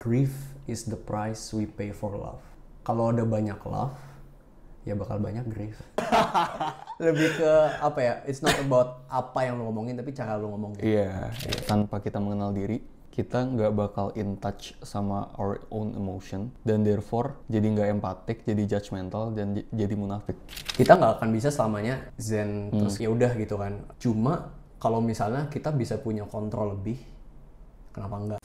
Grief is the price we pay for love. Kalau ada banyak love, ya bakal banyak grief. Lebih ke apa ya? It's not about apa yang lo ngomongin, tapi cara lo ngomongin. Iya, tanpa kita mengenal diri, kita nggak bakal in touch sama our own emotion, dan therefore jadi nggak empatik, jadi judgmental, dan jadi munafik. Kita nggak akan bisa selamanya zen terus ya udah gitu kan. Cuma kalau misalnya kita bisa punya kontrol lebih, kenapa enggak?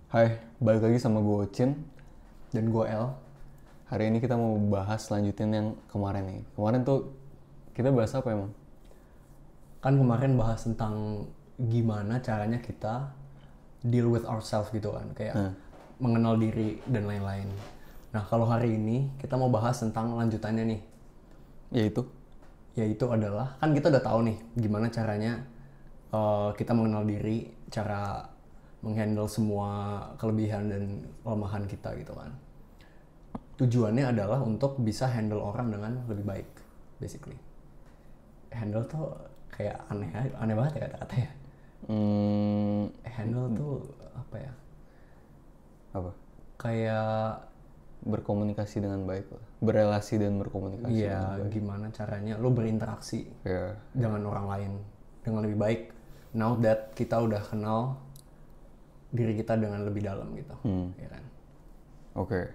Hai, balik lagi sama gue Ocin. Dan gue El. Hari ini kita mau bahas lanjutin yang kemarin nih. Kemarin tuh kita bahas apa emang? Kan kemarin bahas tentang gimana caranya kita deal with ourselves gitu kan. Kayak mengenal diri dan lain-lain. Nah kalau hari ini kita mau bahas tentang lanjutannya nih. Yaitu adalah, kan kita udah tahu nih gimana caranya kita mengenal diri, cara menghandle semua kelebihan dan kelemahan kita gitu kan. Tujuannya adalah untuk bisa handle orang dengan lebih baik, basically. Handle tuh kayak aneh banget ya kata-kata ya. Handle tuh apa ya? Apa? Kayak Berkomunikasi dengan baik lah. Berelasi dan berkomunikasi dengan baik. Gimana caranya lo berinteraksi Iya. dengan orang lain dengan lebih baik. Now that kita udah kenal diri kita dengan lebih dalam gitu, ya kan? Oke.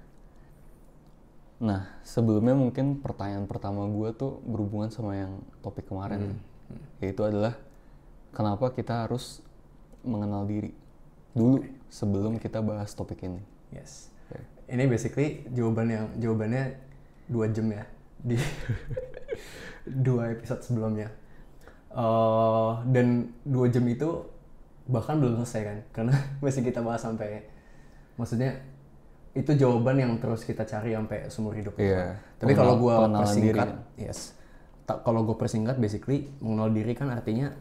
Nah, sebelumnya mungkin pertanyaan pertama gue tuh berhubungan sama yang topik kemarin. Yaitu adalah, kenapa kita harus mengenal diri dulu sebelum kita bahas topik ini. Yes. Ini basically jawabannya 2 jam ya di 2 episode sebelumnya. Dan 2 jam itu bahkan belum selesai kan, karena masih kita bahas sampai, maksudnya itu jawaban yang terus kita cari sampai seumur hidup. Iya. Tapi kalau gue persingkat, diri. kalau gue persingkat, basically mengenal diri kan artinya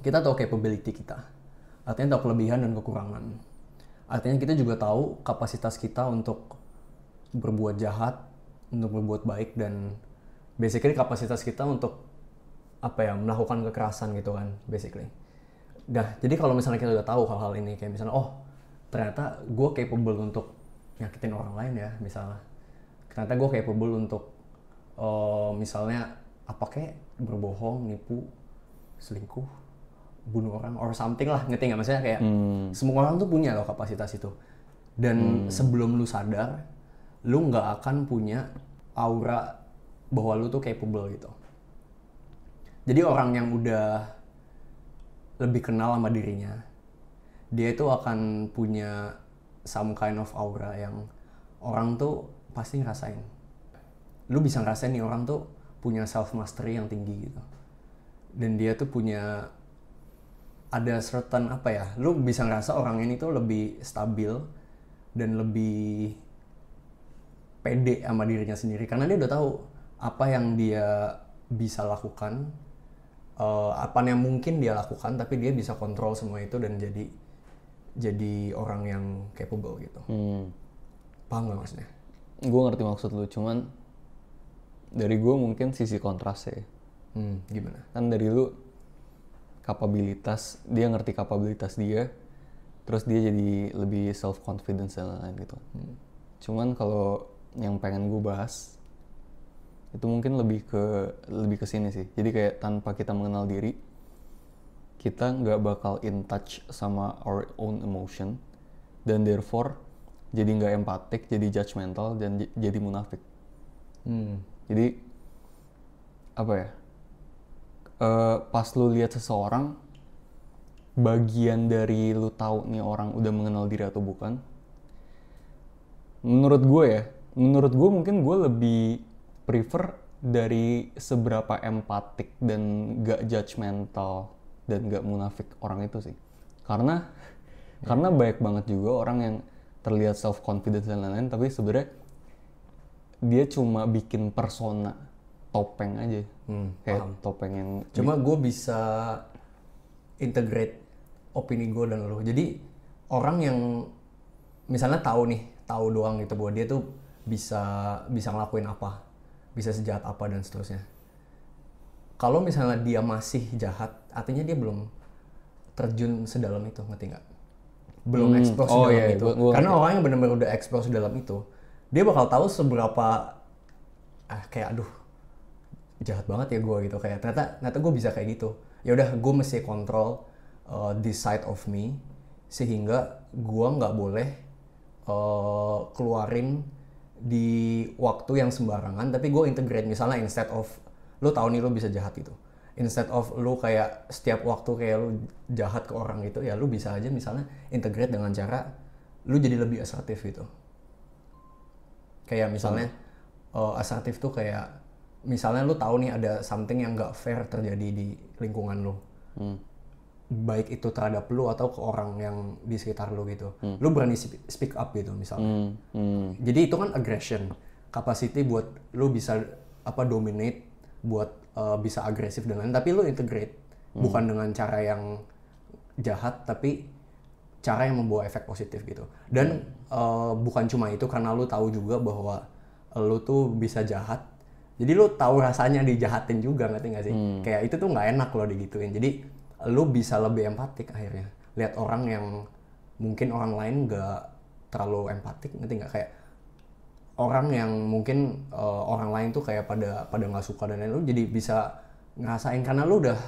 kita tahu capability kita, artinya tahu kelebihan dan kekurangan, artinya kita juga tahu kapasitas kita untuk berbuat jahat, untuk berbuat baik, dan basically kapasitas kita untuk apa ya, melakukan kekerasan gitu kan, basically. Jadi kalau misalnya kita udah tahu hal-hal ini, kayak misalnya, oh ternyata gue capable untuk nyakitin orang lain ya, misalnya. Ternyata gue capable untuk misalnya apa kayak berbohong, nipu, selingkuh, bunuh orang, or something lah, ngerti nggak? Maksudnya kayak semua orang tuh punya loh kapasitas itu. Dan sebelum lu sadar, lu nggak akan punya aura bahwa lu tuh capable gitu. Jadi orang yang udah lebih kenal sama dirinya, dia itu akan punya some kind of aura yang orang tuh pasti ngerasain. Lu bisa ngerasain nih orang tuh punya self mastery yang tinggi gitu. Dan dia tuh punya ada certain apa ya, lu bisa ngerasa orang ini tuh lebih stabil dan lebih pede sama dirinya sendiri, karena dia udah tahu apa yang dia bisa lakukan, apa yang mungkin dia lakukan, tapi dia bisa kontrol semua itu dan jadi orang yang capable gitu. Paham gak maksudnya? Gue ngerti maksud lu, cuman dari gue mungkin sisi kontrasnya. Gimana? Kan dari lu kapabilitas, dia ngerti kapabilitas dia, terus dia jadi lebih self confidence dan lain-lain gitu. Cuman kalau yang pengen gue bahas itu mungkin lebih ke sini sih. Jadi kayak tanpa kita mengenal diri, kita nggak bakal in touch sama our own emotion, dan therefore jadi nggak empatik, jadi judgmental, dan jadi munafik. Jadi apa ya? Pas lu lihat seseorang, bagian dari lu tahu nih orang udah mengenal diri atau bukan. Menurut gue mungkin gue lebih prefer dari seberapa empatik dan gak judgmental dan gak munafik orang itu sih. Karena banyak banget juga orang yang terlihat self confidence dan lain-lain, tapi sebenarnya dia cuma bikin persona, topeng aja. Kayak paham. topeng yang Cuma gue bisa integrate opini gue dan lo. Jadi orang yang misalnya tahu doang gitu bahwa dia tuh bisa ngelakuin apa, bisa sejahat apa dan seterusnya. Kalau misalnya dia masih jahat, artinya dia belum terjun sedalam itu, ngerti nggak? Belum explore sedalam itu. Karena orang yang benar-benar udah explore sedalam itu, dia bakal tahu seberapa kayak aduh jahat banget ya gue gitu, kayak ternyata gue bisa kayak gitu. Ya udah, gue mesti kontrol this side of me sehingga gue nggak boleh keluarin di waktu yang sembarangan, tapi gue integrate. Misalnya instead of lu tahu nih lu bisa jahat gitu, instead of lu kayak setiap waktu kayak lu jahat ke orang gitu, ya lu bisa aja misalnya integrate dengan cara lu jadi lebih asertif gitu. Kayak misalnya asertif tuh kayak misalnya lu tahu nih ada something yang nggak fair terjadi di lingkungan lu, baik itu terhadap lu atau ke orang yang di sekitar lu gitu, lu berani speak up gitu misalnya. Jadi itu kan aggression, capacity buat lu bisa dominate, buat bisa agresif dan lain, tapi lu integrate bukan dengan cara yang jahat, tapi cara yang membawa efek positif gitu. Dan bukan cuma itu, karena lu tahu juga bahwa lu tuh bisa jahat, jadi lu tahu rasanya dijahatin juga, ngerti nggak sih? Kayak itu tuh nggak enak lo digituin. Jadi lu bisa lebih empatik akhirnya. Lihat orang yang mungkin orang lain nggak terlalu empatik, ngerti nggak? Kayak orang yang mungkin orang lain tuh kayak pada nggak suka dan lain, lu jadi bisa ngerasain karena lu udah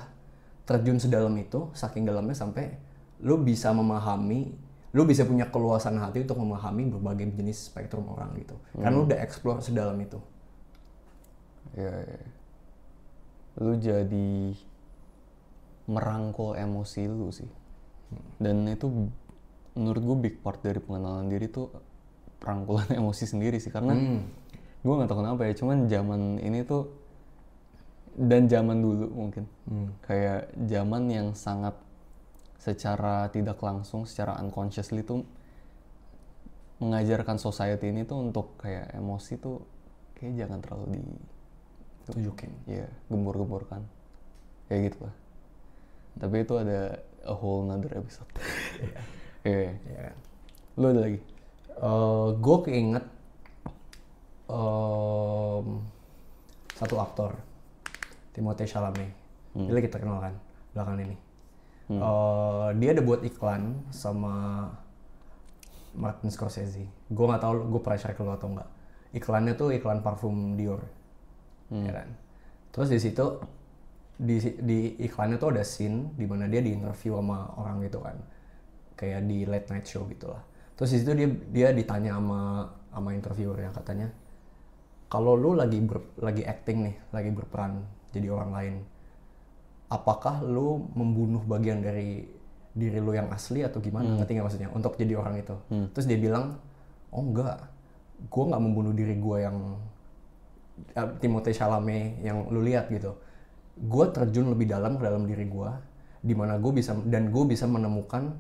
terjun sedalam itu, saking dalamnya sampai lu bisa memahami, lu bisa punya keluasan hati untuk memahami berbagai jenis spektrum orang gitu. Karena lu udah explore sedalam itu. Ya. Lu jadi merangkul emosi lu sih. Dan itu menurut gue big part dari pengenalan diri tuh perangkulan emosi sendiri sih, karena gue nggak tahu kenapa ya, cuman zaman ini tuh dan zaman dulu mungkin kayak zaman yang sangat secara tidak langsung, secara unconsciously tuh mengajarkan society ini tuh untuk kayak emosi tuh kayak jangan terlalu tunjukin, ya gembur-gemburkan kayak gitu lah. Tapi itu ada a whole nother episode. Yeah. Lu ada lagi? Gue keinget satu aktor, Timothée Chalamet. Dia lagi terkenal kan belakangan ini. Dia ada buat iklan sama Martin Scorsese. Gue nggak tahu, gue pernah share ke lo atau nggak. Iklannya tuh iklan parfum Dior, ya kan. Terus di situ di iklannya tuh ada scene di mana dia diinterview sama orang gitu kan, kayak di late night show gitulah. Terus di situ dia ditanya sama interviewer yang katanya, kalau lu lagi acting nih, lagi berperan jadi orang lain, apakah lu membunuh bagian dari diri lu yang asli atau gimana? Ngerti nggak maksudnya? Untuk jadi orang itu. Terus dia bilang, oh enggak, gue nggak membunuh diri gue yang Timothée Chalamet yang lu lihat gitu. Gue terjun lebih dalam ke dalam diri gue, di mana gue bisa menemukan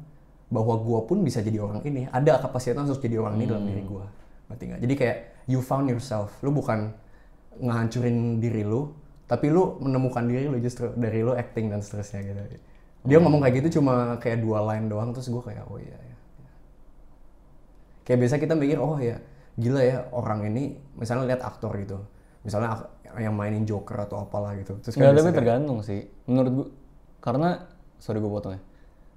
bahwa gue pun bisa jadi orang ini. Ada kapasitas untuk jadi orang ini dalam diri gue. Ngerti nggak? Jadi kayak you found yourself. Lu bukan ngehancurin diri lu, tapi lu menemukan diri lu justru dari lu acting dan seterusnya gitu. Dia ngomong kayak gitu cuma kayak 2 line doang, terus gue kayak oh iya ya. Kayak biasa kita mikir oh ya gila ya orang ini, misalnya lihat aktor gitu, misalnya yang mainin Joker atau apalah gitu. Terus nggak, tapi tergantung sih menurut gue, karena sorry gue potong ya.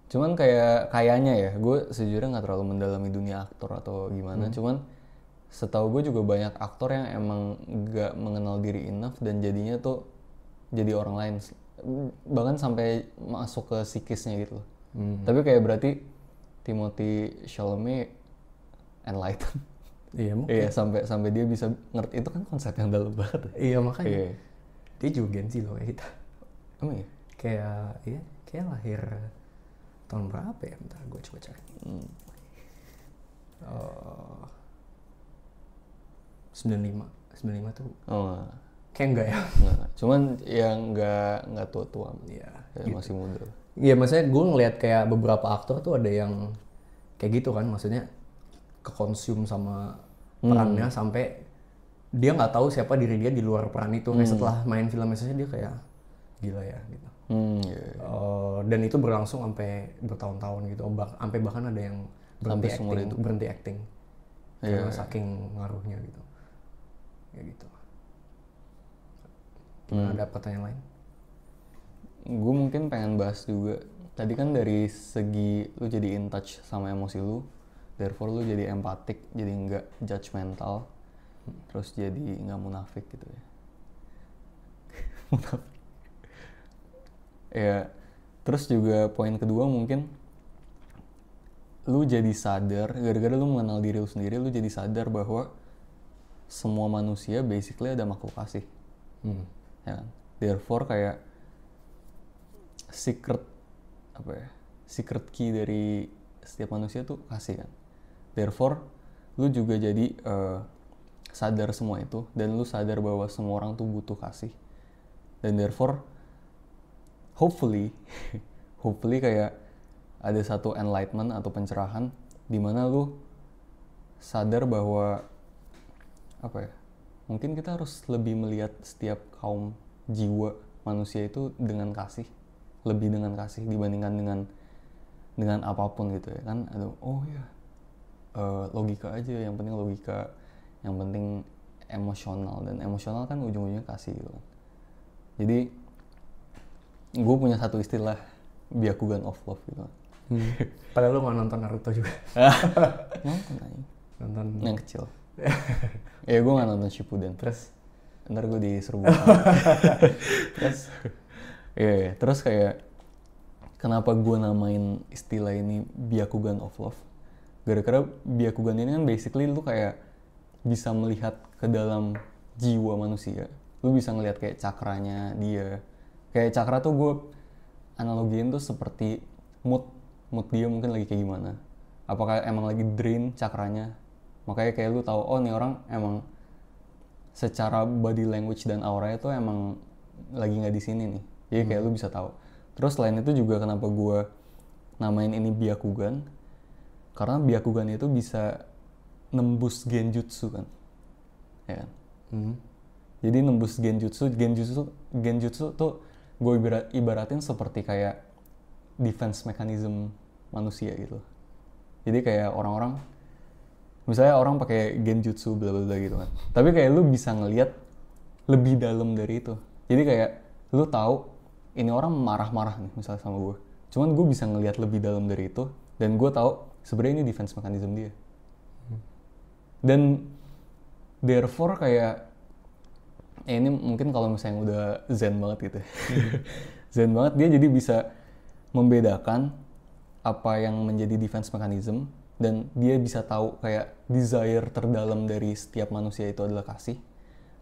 Cuman kayaknya ya, gue sejujurnya nggak terlalu mendalami dunia aktor atau gimana. Cuman setahu gue juga banyak aktor yang emang nggak mengenal diri enough dan jadinya tuh jadi orang lain, bahkan sampai masuk ke psikisnya gitu loh. Tapi kayak berarti Timothée Chalamet enlightened. Iya mungkin. Iya, sampai dia bisa ngerti, itu kan konsep yang dalam banget. Iya makanya. Dia juga Gen Z loh kayak kita. Emang ya? Kayak lahir tahun berapa ya? Bentar gue coba cari. 95 tuh. Oh. Kayak enggak ya? Enggak. Cuman yang enggak tua-tua. Iya. Gitu. Masih muda. Iya, maksudnya gue ngeliat kayak beberapa aktor tuh ada yang kayak gitu kan, maksudnya kekonsum sama perannya sampai dia nggak tahu siapa diri dia di luar peran itu. Kayak setelah main film misalnya dia kayak gila ya gitu. Dan itu berlangsung sampai bertahun-tahun gitu. Sampai bahkan ada yang berhenti acting. Karena saking ngaruhnya gitu. kayak gitu. Gimana, ada pertanyaan lain? Gue mungkin pengen bahas juga, tadi kan dari segi lu jadi in touch sama emosi lu, therefore lu jadi empatik, jadi nggak judgmental, terus jadi nggak munafik gitu ya. Munafik. Ya, terus juga poin kedua mungkin lu jadi sadar, gara-gara lu mengenal diri lu sendiri, lu jadi sadar bahwa semua manusia basically ada makhluk kasih. Ya kan? Therefore kayak secret key dari setiap manusia tuh kasih kan. Therefore lu juga jadi sadar semua itu, dan lu sadar bahwa semua orang tuh butuh kasih, dan therefore hopefully kayak ada satu enlightenment atau pencerahan di mana lu sadar bahwa mungkin kita harus lebih melihat setiap kaum jiwa manusia itu dengan kasih, lebih dengan kasih dibandingkan dengan apapun gitu ya kan. Logika aja, yang penting logika, yang penting emosional, dan emosional kan ujung-ujungnya kasih gitu kan. Jadi gue punya satu istilah, Byakugan of Love gitu kan. Padahal lu nggak nonton Naruto juga. Nonton aja. Nonton Yang kecil. Ya gue nggak nonton Shippuden. terus Ntar gue diserbu. Terus terus kayak kenapa gue namain istilah ini Byakugan of Love? Gara-gara Byakugan ini kan basically lu kayak bisa melihat ke dalam jiwa manusia. Lu bisa ngelihat kayak cakranya dia. Kayak cakra tuh gue analogiin tuh seperti mood dia mungkin lagi kayak gimana. Apakah emang lagi drain cakranya? Makanya kayak lu tahu, oh nih orang emang secara body language dan auranya tuh emang lagi nggak di sini nih. Jadi kayak lu bisa tahu. Terus selain itu juga kenapa gue namain ini Byakugan, karena Byakugan itu bisa nembus genjutsu kan, ya kan? Jadi nembus genjutsu tuh gue ibaratin seperti kayak defense mechanism manusia gitu. Jadi kayak orang-orang, misalnya orang pakai genjutsu bla bla bla gitu kan, tapi kayak lu bisa ngelihat lebih dalam dari itu. Jadi kayak lu tahu ini orang marah-marah nih misalnya sama gue, cuman gue bisa ngelihat lebih dalam dari itu, dan gue tahu sebenarnya ini defense mechanism dia. Dan therefore kayak ini mungkin kalau misalnya udah zen banget gitu ya. Zen banget, dia jadi bisa membedakan apa yang menjadi defense mechanism, dan dia bisa tahu kayak desire terdalam dari setiap manusia itu adalah kasih.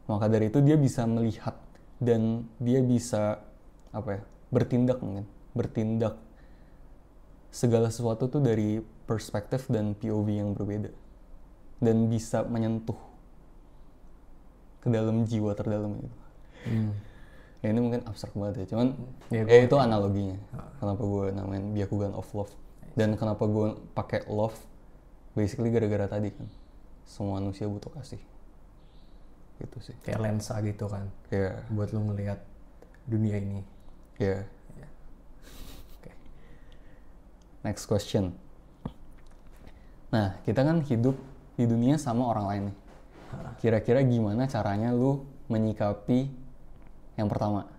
Maka dari itu dia bisa melihat dan dia bisa bertindak segala sesuatu tuh dari perspektif dan POV yang berbeda, dan bisa menyentuh ke dalam jiwa terdalam itu. Ya ini mungkin abstrak banget ya, cuman itu analoginya. Kenapa gue namain Byakugan of Love, dan kenapa gue pakai love basically gara-gara tadi kan, semua manusia butuh kasih gitu sih. Kayak lensa gitu kan, buat lu ngelihat dunia ini. Okay. Next question. Nah, kita kan hidup di dunia sama orang lain nih. Kira-kira gimana caranya lu menyikapi yang pertama,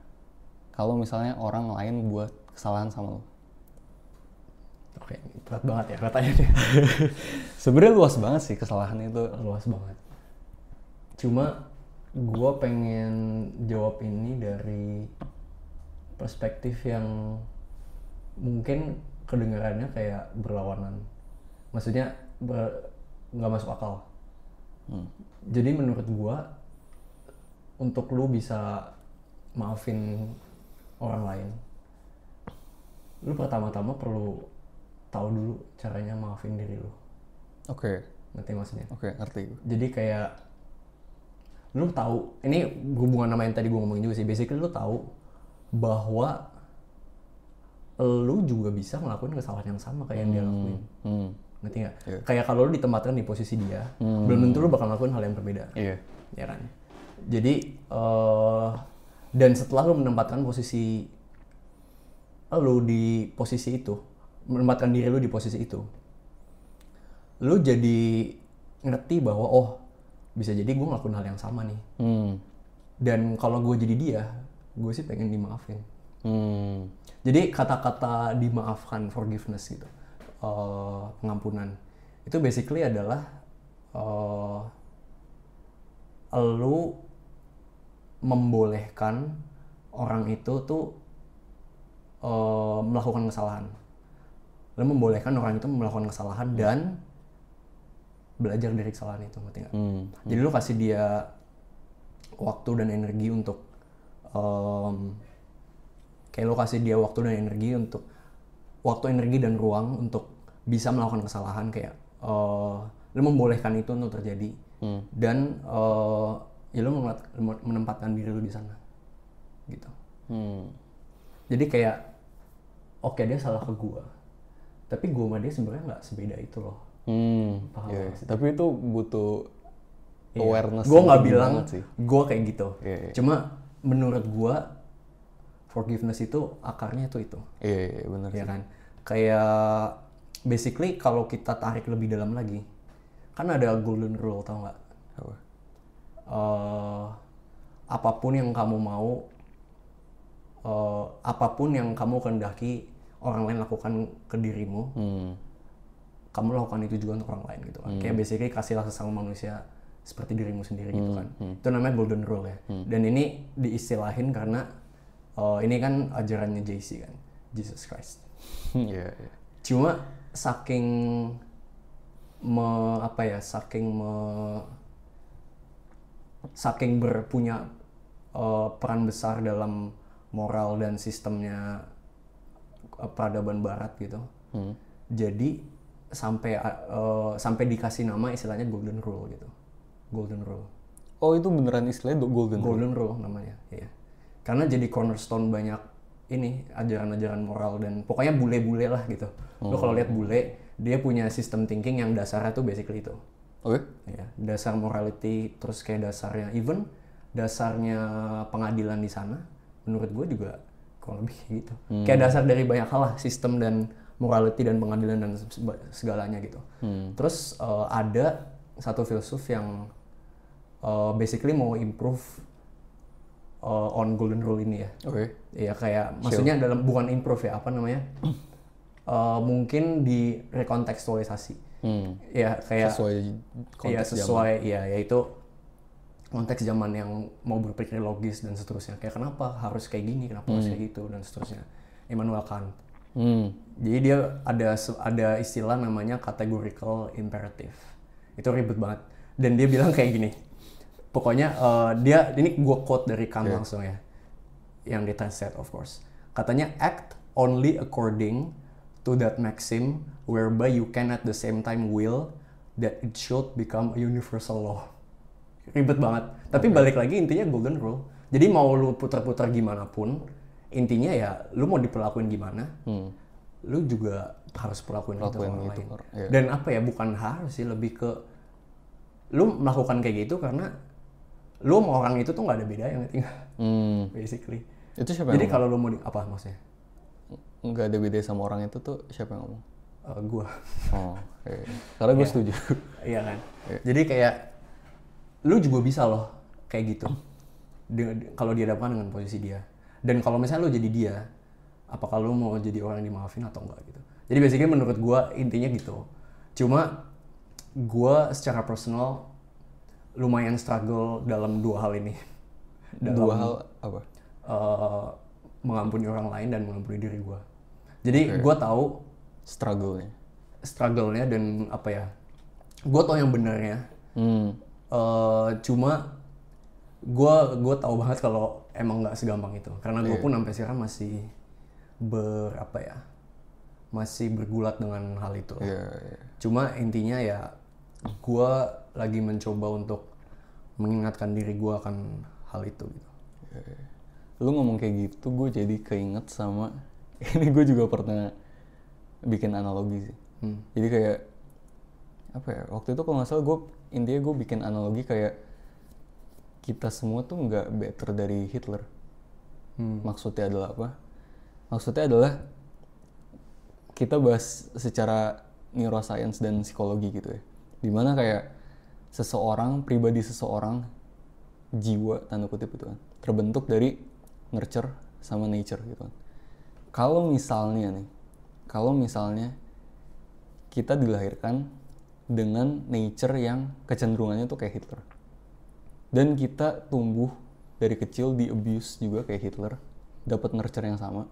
kalau misalnya orang lain buat kesalahan sama lu? Oke, berat banget ya pertanyaannya. Sebenarnya luas banget sih kesalahan itu. Luas banget. Cuma gue pengen jawab ini dari perspektif yang mungkin kedengarannya kayak berlawanan. Maksudnya nggak masuk akal. Jadi menurut gue, untuk lu bisa maafin orang lain, lu pertama-tama perlu tahu dulu caranya maafin diri lu. Oke. Ngerti maksudnya? Oke, ngerti. Jadi kayak lu tahu, ini hubungan sama yang tadi gue ngomongin juga sih. Basically lu tahu bahwa lu juga bisa ngelakuin kesalahan yang sama kayak yang dia lakuin. Ngerti nggak? Yeah. Kayak kalau lu ditempatkan di posisi dia, belum tentu lu bakal ngelakuin hal yang berbeda. Iya. Ya kan? Jadi dan setelah lu menempatkan posisi lu di posisi itu, menempatkan diri lu di posisi itu, lu jadi ngerti bahwa bisa jadi gue ngelakuin hal yang sama nih. Hmm. Dan kalau gue jadi dia, gue sih pengen dimaafin. Hmm. Jadi kata-kata dimaafkan, forgiveness gitu, pengampunan, itu basically adalah lu membolehkan orang itu tuh melakukan kesalahan. Lu membolehkan orang itu melakukan kesalahan dan belajar dari kesalahan itu, ngerti nggak? Jadi lu kasih dia waktu dan energi untuk kayak lo kasih dia waktu dan energi dan ruang untuk bisa melakukan kesalahan, kayak lo membolehkan itu untuk terjadi dan ya lo menempatkan diri lo di sana gitu. Jadi kayak oke, dia salah ke gua, tapi gua sama dia sebenarnya nggak sebeda itu loh. Paham Yeah. sih? Tapi itu butuh awareness. Gue nggak yang tinggi bilang banget sih. gue kayak gitu. Yeah. Cuma menurut gue forgiveness itu akarnya itu. Iya, benar Ya sih. kan? Kayak basically kalau kita tarik lebih dalam lagi, kan ada golden rule, tau nggak? Apa? Apapun yang kamu mau, apapun yang kamu kehendaki orang lain lakukan ke dirimu, kamu lakukan itu juga untuk orang lain gitu kan. Kayak basically kasihlah sesama manusia seperti dirimu sendiri gitu kan. Itu namanya golden rule ya. Dan ini diistilahin karena ini kan ajarannya JC kan, Jesus Christ. Iya. Cuma saking saking berpunya peran besar dalam moral dan sistemnya peradaban barat gitu. Jadi sampai dikasih nama istilahnya golden rule gitu. Golden rule. Oh, itu beneran istilahnya golden rule? Golden rule namanya, iya. Karena jadi cornerstone banyak ini ajaran-ajaran moral dan pokoknya bule-bule lah gitu. Lo kalau lihat bule, dia punya sistem thinking yang dasarnya tuh basically itu. Oke. Ya, dasar morality, terus kayak dasarnya pengadilan di sana, menurut gue juga kurang lebih kayak gitu. Kayak dasar dari banyak hal lah, sistem dan morality dan pengadilan dan segalanya gitu. Terus ada satu filsuf yang basically mau improve on golden rule ini ya. Oke. Iya, kayak maksudnya dalam bukan improve ya, apa namanya? Mungkin di rekontekstualisasi. Ya kayak Sesuai konteks sesuai zaman. Ya yaitu konteks zaman yang mau berpikir logis dan seterusnya. Kayak kenapa harus kayak gini, kenapa harus kayak gitu dan seterusnya. Immanuel Kant. Jadi dia ada istilah namanya categorical imperative. Itu ribet banget. Dan dia bilang kayak gini. Pokoknya ini gue quote dari Kant langsung ya. Yang ditranslate of course. Katanya, act only according to that maxim whereby you can at the same time will that it should become a universal law. Ribet banget. Tapi balik lagi intinya golden rule. Jadi mau lu putar-putar gimana pun, intinya ya lu mau diperlakuin gimana, lu juga harus perlakuin itu orang lain. Yeah. Dan apa ya, bukan harus sih, lebih ke lu melakukan kayak gitu karena lu sama orang itu tuh nggak ada bedanya, ngerti nggak? Basically. Itu siapa Jadi yang kalau lu mau apa maksudnya? nggak ada beda sama orang itu tuh siapa yang ngomong? Gua. Oh, karena gue setuju. Iya kan. Jadi kayak lu juga bisa loh kayak gitu. Kalau dihadapkan dengan posisi dia. Dan kalau misalnya lu jadi dia, apakah lu mau jadi orang yang dimaafin atau enggak gitu. Jadi basically menurut gua intinya gitu. Cuma gua secara personal lumayan struggle dalam dua hal ini. Dua hal apa? Mengampuni orang lain dan mengampuni diri gua. Jadi gua tahu struggle-nya dan apa ya, gue tau yang benernya. Cuma gue tahu banget kalau emang nggak segampang itu, karena gue pun sampai sekarang masih masih bergulat dengan hal itu. Cuma intinya ya gue lagi mencoba untuk mengingatkan diri gue akan hal itu gitu. Lu ngomong kayak gitu, gue jadi keinget sama ini. Gue juga pernah bikin analogi sih. Jadi kayak apa ya, waktu itu kalau nggak salah gue bikin analogi kayak kita semua tuh nggak better dari Hitler. Maksudnya adalah apa? Maksudnya adalah kita bahas secara neuroscience dan psikologi gitu ya. Dimana kayak pribadi seseorang, jiwa tanda kutip itu kan, terbentuk dari nurture sama nature gitu kan. Kalau misalnya kita dilahirkan dengan nature yang kecenderungannya tuh kayak Hitler, dan kita tumbuh dari kecil di abuse juga kayak Hitler, dapat nurture yang sama,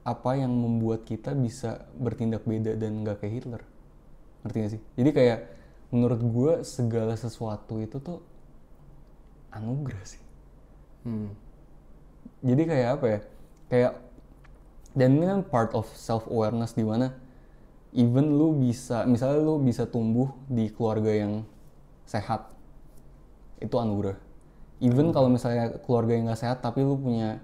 apa yang membuat kita bisa bertindak beda dan nggak kayak Hitler? Ngerti gak sih? Jadi kayak menurut gue segala sesuatu itu tuh anugerah sih. Jadi kayak apa ya? Kayak, dan ini kan part of self awareness, di mana even lu bisa, misalnya lu bisa tumbuh di keluarga yang sehat, itu anugerah. Even kalau misalnya keluarga yang nggak sehat tapi lu punya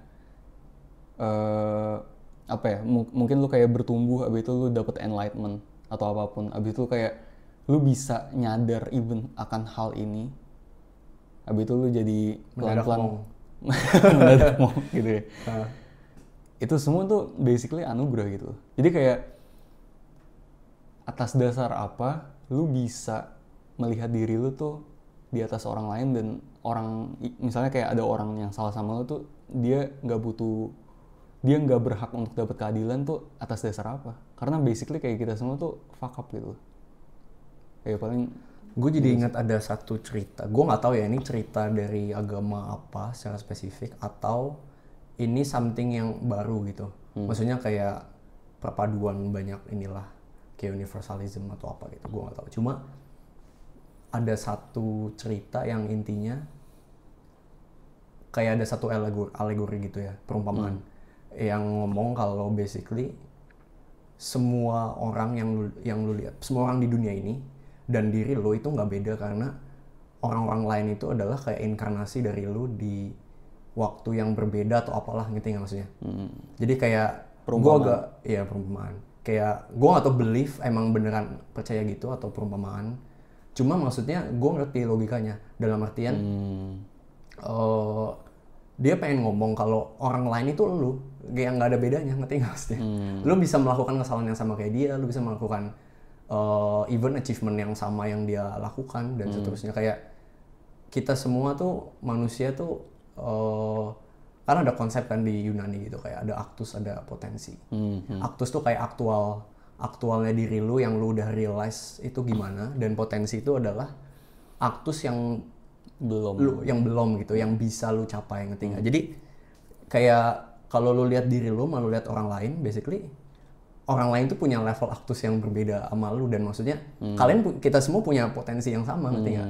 apa ya, mungkin lu kayak bertumbuh, abis itu lu dapet enlightenment atau apapun, abis itu kayak lu bisa nyadar even akan hal ini, abis itu lu jadi pelan-pelan mendadak mau gitu ya. Itu semua tuh basically anugerah gitu. Jadi kayak atas dasar apa lu bisa melihat diri lu tuh di atas orang lain, dan orang, misalnya kayak ada orang yang salah sama lu tuh, dia nggak berhak untuk dapat keadilan tuh atas dasar apa? Karena basically kayak kita semua tuh fuck up gitu. Kayak paling gue jadi ingat ada satu cerita. Gue nggak tahu ya ini cerita dari agama apa secara spesifik atau ini something yang baru gitu. Maksudnya kayak perpaduan banyak inilah, kayak universalism atau apa gitu. Gue nggak tahu. Cuma ada satu cerita yang intinya kayak ada satu alegori gitu ya, perumpamaan yang ngomong kalau basically semua orang yang lu lihat, semua orang di dunia ini dan diri lo itu nggak beda, karena orang-orang lain itu adalah kayak inkarnasi dari lo di waktu yang berbeda atau apalah, gitu nggak maksudnya? Jadi kayak gue agak, ya perumpamaan. Kayak gue nggak tau belief emang beneran percaya gitu atau perumpamaan. Cuma maksudnya gue ngerti logikanya, dalam artian dia pengen ngomong kalau orang lain itu lu, kayak nggak ada bedanya, ngerti nggak maksudnya? Lu bisa melakukan kesalahan yang sama kayak dia, lu bisa melakukan even achievement yang sama yang dia lakukan dan seterusnya. Kayak kita semua tuh manusia tuh kan ada konsep kan di Yunani gitu, kayak ada aktus, ada potensi. Aktus tuh kayak aktualnya diri lu yang lu udah realize itu gimana, dan potensi itu adalah aktus yang belum gitu, yang bisa lu capai, ngerti nggak? Jadi kayak kalau lu lihat diri lu sama lu lihat orang lain, basically orang lain tuh punya level aktus yang berbeda sama lu, dan maksudnya kita semua punya potensi yang sama, ngerti nggak?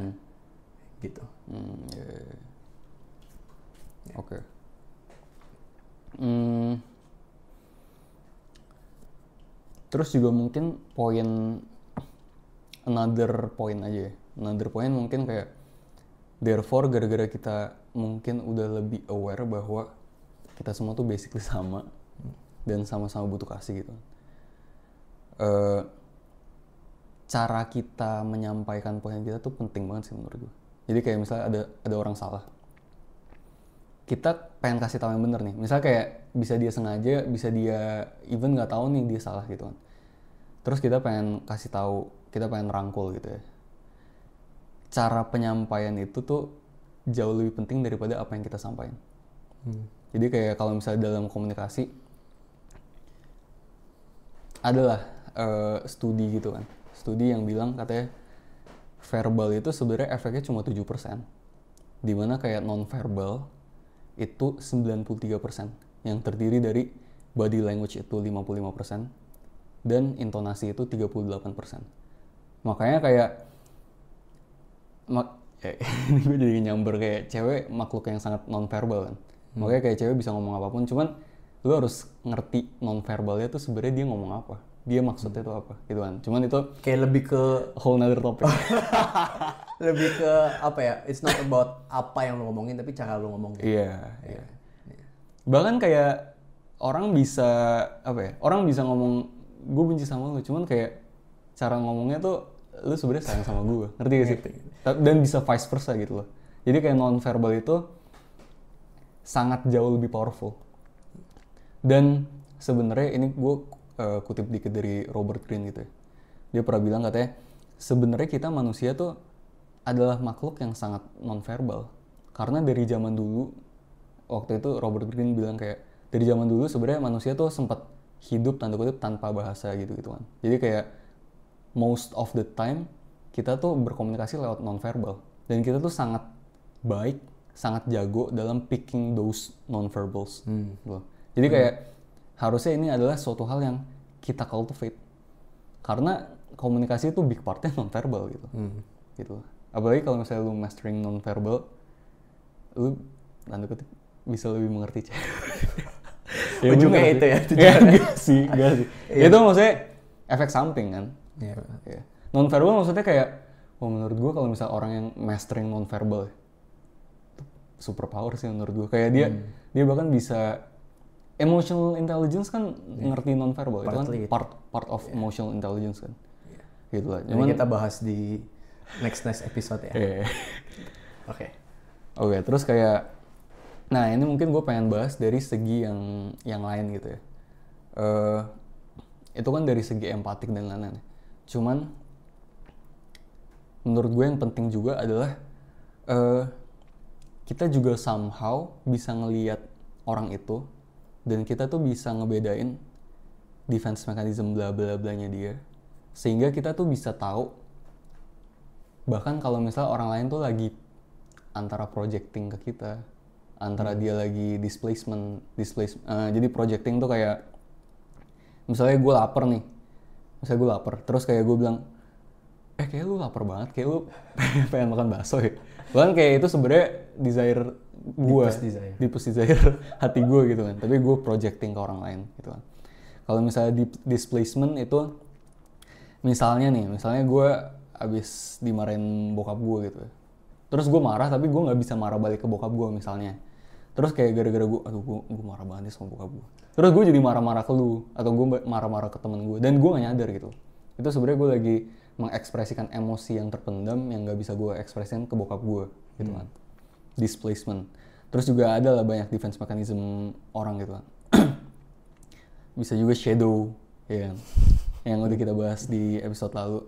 Gitu. Oke. Terus juga mungkin another point mungkin kayak, therefore gara-gara kita mungkin udah lebih aware bahwa kita semua tuh basically sama dan sama-sama butuh kasih gitu. Cara kita menyampaikan poin kita tuh penting banget sih menurut gue. Jadi kayak misalnya ada orang salah, kita pengen kasih tahu yang bener nih. Misalnya kayak bisa dia sengaja, bisa dia even nggak tahu nih dia salah gitu kan. Terus kita pengen kasih tahu, kita pengen rangkul gitu ya. Cara penyampaian itu tuh jauh lebih penting daripada apa yang kita sampaikan. Jadi kayak kalau misalnya dalam komunikasi, adalah studi gitu kan. Studi yang bilang katanya verbal itu sebenarnya efeknya cuma 7%. Dimana kayak non-verbal itu 93%. Yang terdiri dari body language itu 55%. Dan intonasi itu 38%. Makanya kayak ini gue jadi nyamber, kayak cewek makhluk yang sangat non-verbal kan. Makanya kayak cewek bisa ngomong apapun, cuman lu harus ngerti non-verbalnya tuh sebenarnya dia ngomong apa, dia maksudnya tuh apa gitu kan. Cuman itu kayak lebih ke whole nother topic. lebih ke apa ya, it's not about apa yang lu ngomongin tapi cara lu ngomong. Iya. Bahkan kayak orang bisa ngomong gue benci sama lu, cuman kayak cara ngomongnya tuh lu sebenarnya sayang sama gue, ngerti gak sih? Dan bisa vice versa gitu loh. Jadi kayak non-verbal itu sangat jauh lebih powerful. Dan sebenarnya ini gue kutip dikit dari Robert Greene gitu ya. Dia pernah bilang katanya sebenarnya kita manusia tuh adalah makhluk yang sangat nonverbal. Karena dari zaman dulu, waktu itu Robert Greene bilang kayak dari zaman dulu sebenarnya manusia tuh sempat hidup tanda kutip tanpa bahasa gitu kan. Jadi kayak most of the time kita tuh berkomunikasi lewat nonverbal, dan kita tuh sangat baik, sangat jago dalam picking those nonverbals. Gitu. Jadi kayak harusnya ini adalah suatu hal yang kita cultivate, karena komunikasi itu big partnya nonverbal gitu. Gitu. Apalagi kalau misalnya lu mastering nonverbal, lu tanda kutip bisa lebih mengerti cewek. Ya, ujungnya itu ya. Enggak sih. Itu maksudnya efek samping kan. Iya. Ya. Nonverbal maksudnya kayak, menurut gue kalau misal orang yang mastering nonverbal, super power sih menurut gue. Kayak dia bahkan bisa emotional intelligence kan ngerti nonverbal. Itu kan part of emotional intelligence kan. Gitu lah. Cuman kita bahas di next episode ya. Oke, terus kayak, nah ini mungkin gue pengen bahas dari segi yang lain gitu ya. Itu kan dari segi empatik dan lain-lain. Cuman menurut gue yang penting juga adalah kita juga somehow bisa ngelihat orang itu, dan kita tuh bisa ngebedain defense mechanism bla bla blanya dia, sehingga kita tuh bisa tahu bahkan kalau misalnya orang lain tuh lagi antara projecting ke kita, antara dia lagi displacement. Jadi projecting tuh kayak misalnya gue lapar, terus kayak gue bilang, kayak lu lapar banget, kayak lu pengen makan bakso ya. Bahkan kayak itu sebenarnya desire gue, deepest desire hati gue gitu kan. Tapi gue projecting ke orang lain gitu kan. Kalau misalnya displacement itu, misalnya gue abis dimarahin bokap gue gitu ya. Terus gue marah, tapi gue nggak bisa marah balik ke bokap gue misalnya. Terus kayak gara-gara gue marah banget sama bokap gue. Terus gue jadi marah-marah ke lu, atau gue marah-marah ke temen gue, dan gue nggak nyadar gitu. Itu sebenarnya gue lagi mengekspresikan emosi yang terpendam yang nggak bisa gue ekspresikan ke bokap gue gitu kan. Displacement. Terus juga ada lah banyak defense mechanism orang gitu kan. Bisa juga shadow, ya kan? Yang udah kita bahas di episode lalu.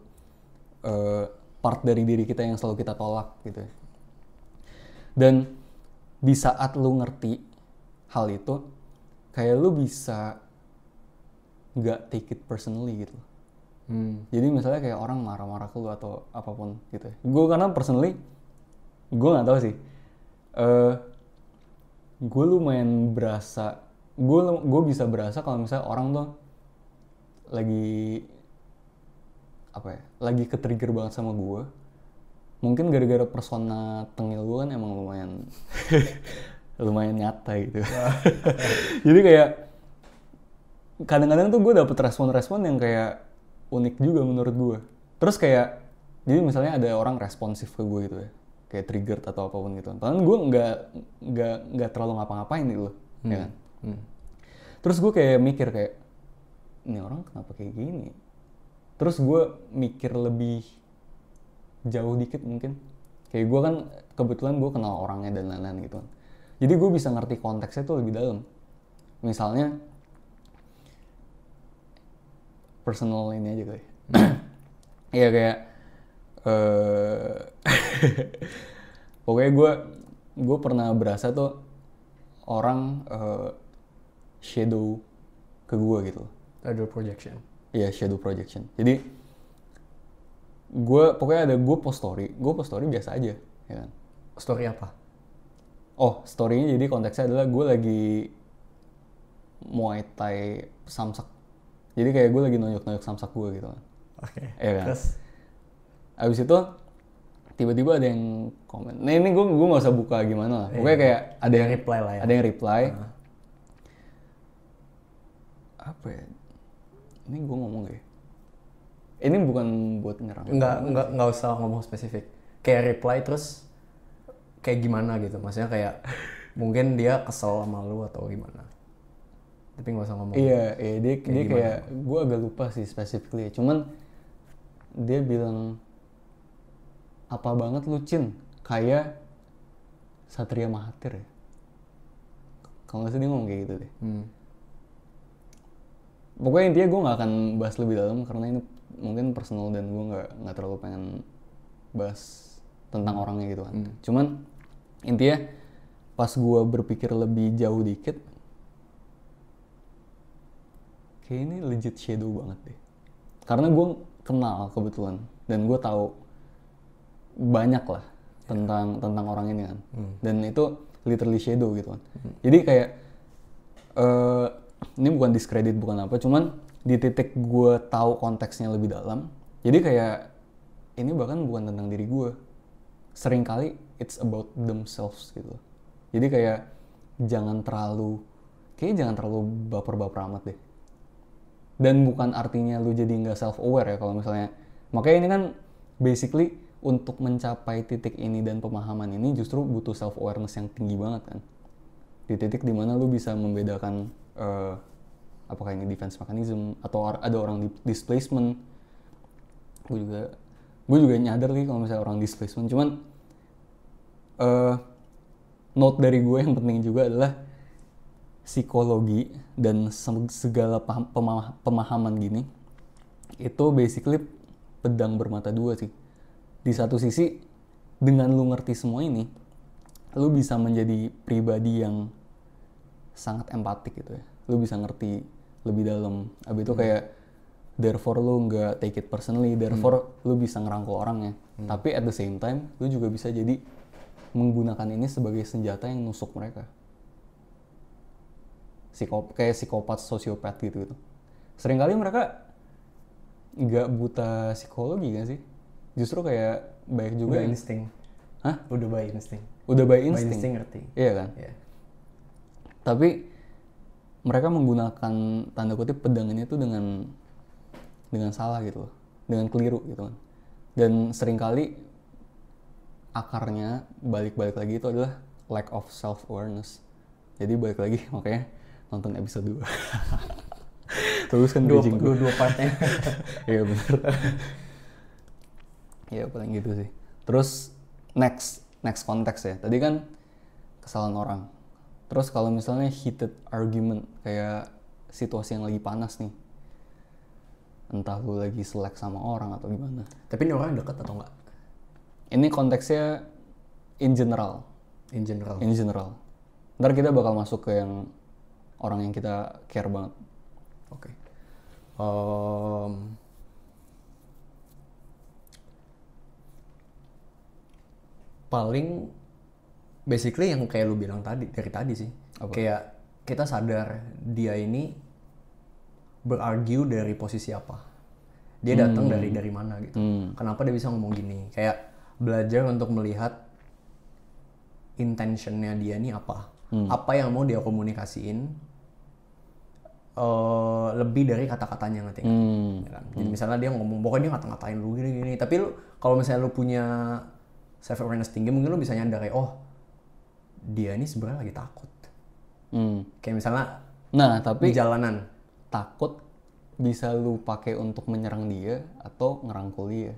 Part dari diri kita yang selalu kita tolak gitu ya. Dan di saat lu ngerti hal itu, kayak lu bisa gak take it personally gitu. Jadi misalnya kayak orang marah-marah ke lu atau apapun gitu ya. Gue karena personally, gue gak tahu sih. Gue lumayan berasa, gue bisa berasa kalau misalnya orang tuh lagi ke-trigger banget sama gue. Mungkin gara-gara persona tengil gue kan emang lumayan nyata gitu. Jadi kayak kadang-kadang tuh gue dapet respon-respon yang kayak unik juga menurut gue. Terus kayak, jadi misalnya ada orang responsif ke gue gitu ya, kayak triggered atau apapun gitu. Padahal gue nggak terlalu ngapa-ngapain gitu loh, ya kan. Terus gue kayak mikir kayak, ini orang kenapa kayak gini? Terus gue mikir lebih jauh dikit mungkin. Kayak gue kan kebetulan gue kenal orangnya dan lain-lain gitu. Jadi gue bisa ngerti konteksnya tuh lebih dalam. Misalnya personal ini aja kali. Iya kayak pokoknya gue pernah berasa tuh orang shadow ke gue gitu. Shadow projection. Iya, shadow projection. Jadi gue post story biasa aja, ya kan. Story apa? Oh, story-nya jadi konteksnya adalah gue lagi Muay Thai samsak. Jadi kayak gue lagi nonjok samsak gue gitu kan. Oke. Iya kan? Terus? Abis itu tiba-tiba ada yang komen. Nah ini gue nggak usah buka gimana lah. Pokoknya kayak ada yang reply lah ya. Ada yang reply. Apa ya? Ini gue ngomong gak ya? Ini bukan buat nyerang. Nggak usah ngomong spesifik. Kayak reply terus kayak gimana gitu. Maksudnya kayak mungkin dia kesel sama lu atau gimana. Tapi nggak usah ngomong. Iya, dia kayak gue agak lupa sih spesifiknya. Cuman dia bilang, apa banget lu Cin, kayak Satria Mahathir ya. Kalau nggak salah dia ngomong kayak gitu deh. Pokoknya intinya gue nggak akan bahas lebih dalam karena ini mungkin personal dan gue nggak terlalu pengen bahas tentang orangnya gitu kan. Cuman intinya pas gue berpikir lebih jauh dikit, kayak ini legit shadow banget deh. Karena gue kenal kebetulan dan gue tahu banyak lah tentang orang ini kan. Dan itu literally shadow gitu kan. Jadi kayak ini bukan diskredit bukan apa, cuman di titik gue tahu konteksnya lebih dalam. Jadi kayak ini bahkan bukan tentang diri gue. Seringkali it's about themselves gitu. Jadi kayak jangan terlalu baper-baper amat deh. Dan bukan artinya lu jadi nggak self-aware ya kalau misalnya. Makanya ini kan basically untuk mencapai titik ini dan pemahaman ini justru butuh self-awareness yang tinggi banget kan. Di titik dimana lu bisa membedakan apakah ini defense mechanism atau ada orang di displacement. Gue juga nyadar nih kalau misalnya orang displacement. Cuman note dari gue yang penting juga adalah psikologi dan segala pemahaman gini itu basically pedang bermata dua sih. Di satu sisi dengan lu ngerti semua ini, lu bisa menjadi pribadi yang sangat empatik gitu ya. Lu bisa ngerti lebih dalam. Abis itu kayak therefore lu nggak take it personally, therefore lu bisa ngerangkul orangnya. Tapi at the same time lu juga bisa jadi menggunakan ini sebagai senjata yang nusuk mereka. Kayak psikopat, sosiopat gitu. Seringkali mereka nggak buta psikologi kan sih? Justru kayak banyak juga udah insting. Hah? Udah by insting. Udah by By insting. insting ngerti. Iya kan? Yeah. Tapi mereka menggunakan tanda kutip pedang ini tuh dengan salah gitu loh. Dengan keliru gitu kan. Dan seringkali akarnya balik-balik lagi itu adalah lack of self-awareness. Jadi balik lagi makanya nonton episode 2. Terus kan dua partnya. Iya benar. Ya paling gitu sih. Terus next konteks ya. Tadi kan kesalahan orang. Terus kalau misalnya heated argument kayak situasi yang lagi panas nih. Entah lu lagi selek sama orang atau gimana. Tapi ini orang dekat atau enggak? Ini konteksnya in general. In general. In general. Ntar kita bakal masuk ke yang orang yang kita care banget. Oke. Paling basically yang kayak lu bilang tadi dari tadi sih. Apa? Kayak kita sadar dia ini berargue dari posisi apa. Dia datang dari mana gitu. Kenapa dia bisa ngomong gini? Kayak belajar untuk melihat intentionnya dia ini apa. Apa yang mau dia komunikasiin lebih dari kata-katanya ngerti nggak? Ya kan? Jadi misalnya dia ngomong, pokoknya dia ngata-ngatain lu gini-gini. Tapi lu kalau misalnya lu punya self awareness tinggi, mungkin lu bisa nyadar kayak, oh dia ini sebenarnya lagi takut. Kayak misalnya Tapi di jalanan. takut bisa lu pakai untuk menyerang dia atau ngerangkul dia.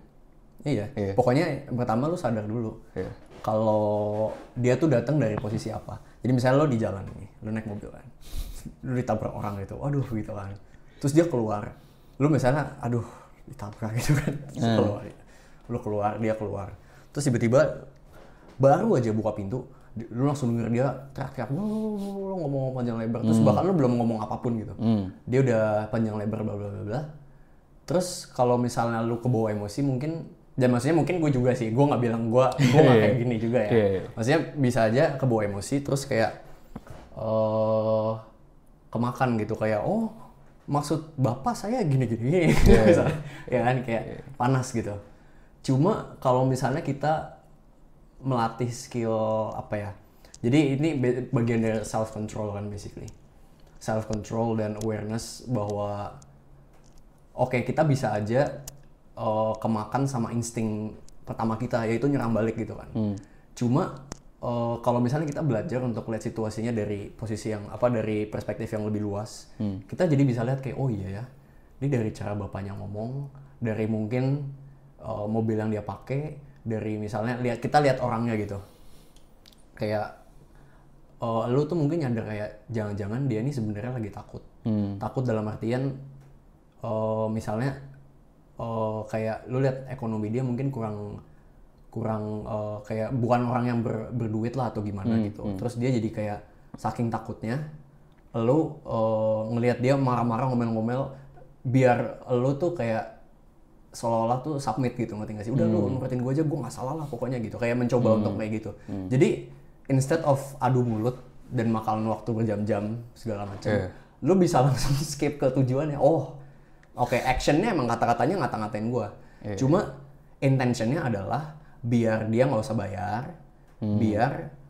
Iya. Pokoknya pertama lu sadar dulu. Iya. Kalau dia tuh datang dari posisi apa. Jadi misalnya lo di jalan nih, lo naik mobil kan. Lo ditabrak orang gitu, aduh gitu kan. Terus dia keluar. Lo misalnya, aduh ditabrak gitu kan. Terus keluar. Lo keluar, dia keluar. Terus tiba-tiba baru aja buka pintu, lo langsung denger dia teriak-teriak, lo ngomong panjang lebar. Terus bahkan lo belum ngomong apapun gitu. Dia udah panjang lebar bla bla bla bla. Terus kalau misalnya lo kebawa emosi mungkin, dan maksudnya mungkin gue juga sih, gue nggak bilang gue nggak kayak gini juga ya. Maksudnya bisa aja kebawa emosi terus kayak kemakan gitu, kayak oh maksud bapak saya gini-gini, misalnya, ya kan kayak panas gitu. Cuma kalau misalnya kita melatih skill apa ya, jadi ini bagian dari self control kan basically, self control dan awareness bahwa oke, kita bisa aja kemakan sama insting pertama kita, yaitu nyerang balik gitu kan. Cuma kalau misalnya kita belajar untuk lihat situasinya dari posisi yang dari perspektif yang lebih luas, kita jadi bisa lihat kayak oh iya ya, ini dari cara bapaknya ngomong, dari mungkin mobil yang dia pakai, dari misalnya kita lihat orangnya gitu. Kayak lu tuh mungkin nyadar kayak jangan-jangan dia ini sebenarnya lagi takut. Takut dalam artian misalnya kayak lu lihat ekonomi dia mungkin kurang kayak bukan orang yang berduit lah atau gimana gitu. Terus dia jadi kayak saking takutnya lu ngelihat dia marah-marah ngomel-ngomel biar lu tuh kayak seolah-olah tuh submit gitu, ngerti nggak sih? Udah lu nurutin gue aja, gue nggak salah lah pokoknya gitu. Kayak mencoba untuk kayak gitu. Jadi instead of adu mulut dan makalan waktu berjam-jam segala macam, lu bisa langsung skip ke tujuannya. Oh, oke, actionnya emang kata-katanya ngata-ngatain gue. Cuma intentionnya adalah biar dia nggak usah bayar, biar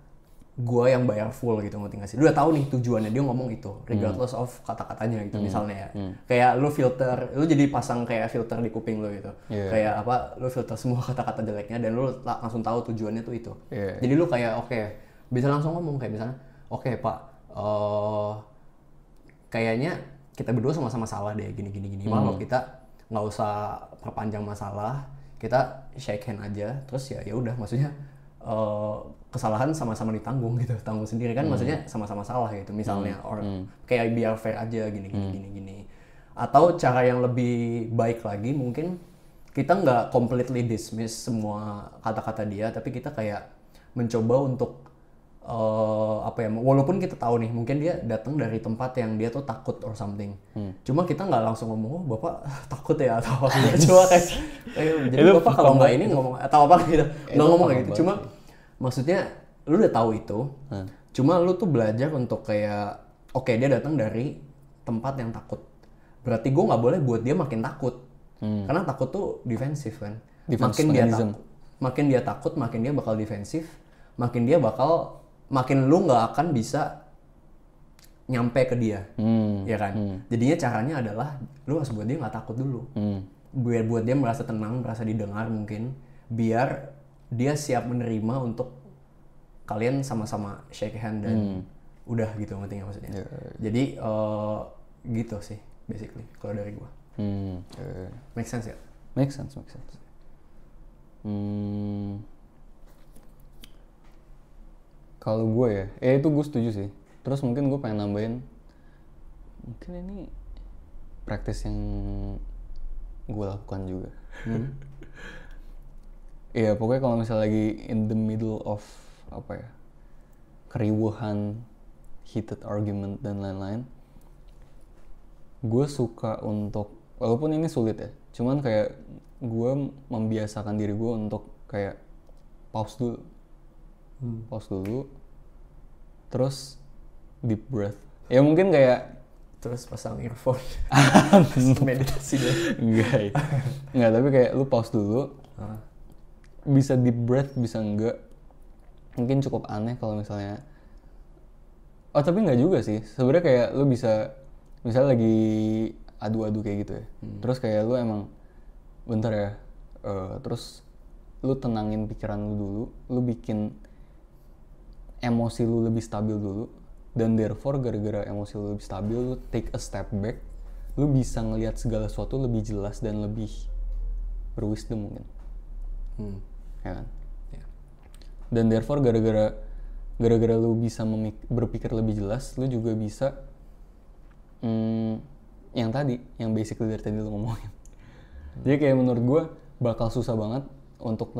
gue yang bayar full gitu, ngerti nggak sih? Lu udah tahu nih tujuannya dia ngomong itu, regardless of kata-katanya gitu misalnya ya. Kayak lu filter, lu jadi pasang kayak filter di kuping lu gitu. Kayak apa, lu filter semua kata-kata jeleknya dan lu langsung tahu tujuannya tuh itu. Jadi lu kayak oke, bisa langsung ngomong kayak misalnya, oke Pak, kayaknya kita berdua sama-sama salah deh gini. Malah kita nggak usah perpanjang masalah, kita shake hand aja, terus ya udah, maksudnya kesalahan sama-sama ditanggung gitu, tanggung sendiri kan, maksudnya sama-sama salah gitu misalnya, kayak biar fair aja gini. Atau cara yang lebih baik lagi mungkin kita nggak completely dismiss semua kata-kata dia, tapi kita kayak mencoba untuk apa ya, walaupun kita tahu nih mungkin dia datang dari tempat yang dia tuh takut or something, cuma kita nggak langsung ngomong, oh bapak takut ya atau apa gitu. Cuma kayak jadi bapak kalau nggak ini ngomong atau apa gitu, nggak ngomong kayak gitu. Cuma maksudnya lu udah tahu itu, cuma lu tuh belajar untuk kayak oke, dia datang dari tempat yang takut, berarti gue nggak boleh buat dia makin takut, karena takut tuh defensif kan. Makin dia takut, makin dia bakal defensif, makin lu nggak akan bisa nyampe ke dia, ya kan? Jadinya caranya adalah lu harus buat dia nggak takut dulu, biar buat dia merasa tenang, merasa didengar mungkin, biar dia siap menerima untuk kalian sama-sama shake hand dan udah gitu, ngerti nggak maksudnya? Jadi gitu sih basically kalau dari gua. Make sense ya? Make sense. Kalau gue ya, itu gue setuju sih. Terus mungkin gue pengen nambahin, mungkin ini praktis yang gue lakukan juga. Iya, pokoknya kalau misalnya lagi in the middle of apa ya, keriuhan, heated argument dan lain-lain, gue suka untuk, walaupun ini sulit ya, cuman kayak gue membiasakan diri gue untuk kayak pause dulu, terus deep breath. Ya mungkin kayak terus pasang earphone, meditasi deh. Enggak, tapi kayak lu pause dulu, bisa deep breath, bisa enggak. Mungkin cukup aneh kalau misalnya, tapi enggak juga sih. Sebenarnya kayak lu bisa, misalnya lagi adu-adu kayak gitu ya. Terus kayak lu emang, bentar ya, terus lu tenangin pikiran lu dulu, lu bikin emosi lu lebih stabil dulu, dan therefore gara-gara emosi lu lebih stabil, lu take a step back, lu bisa ngelihat segala sesuatu lebih jelas dan lebih berwisdom mungkin. Ya kan? Yeah. Dan therefore gara-gara lu bisa berpikir lebih jelas, lu juga bisa yang tadi, yang basically dari tadi lu ngomongin. Jadi kayak menurut gue bakal susah banget untuk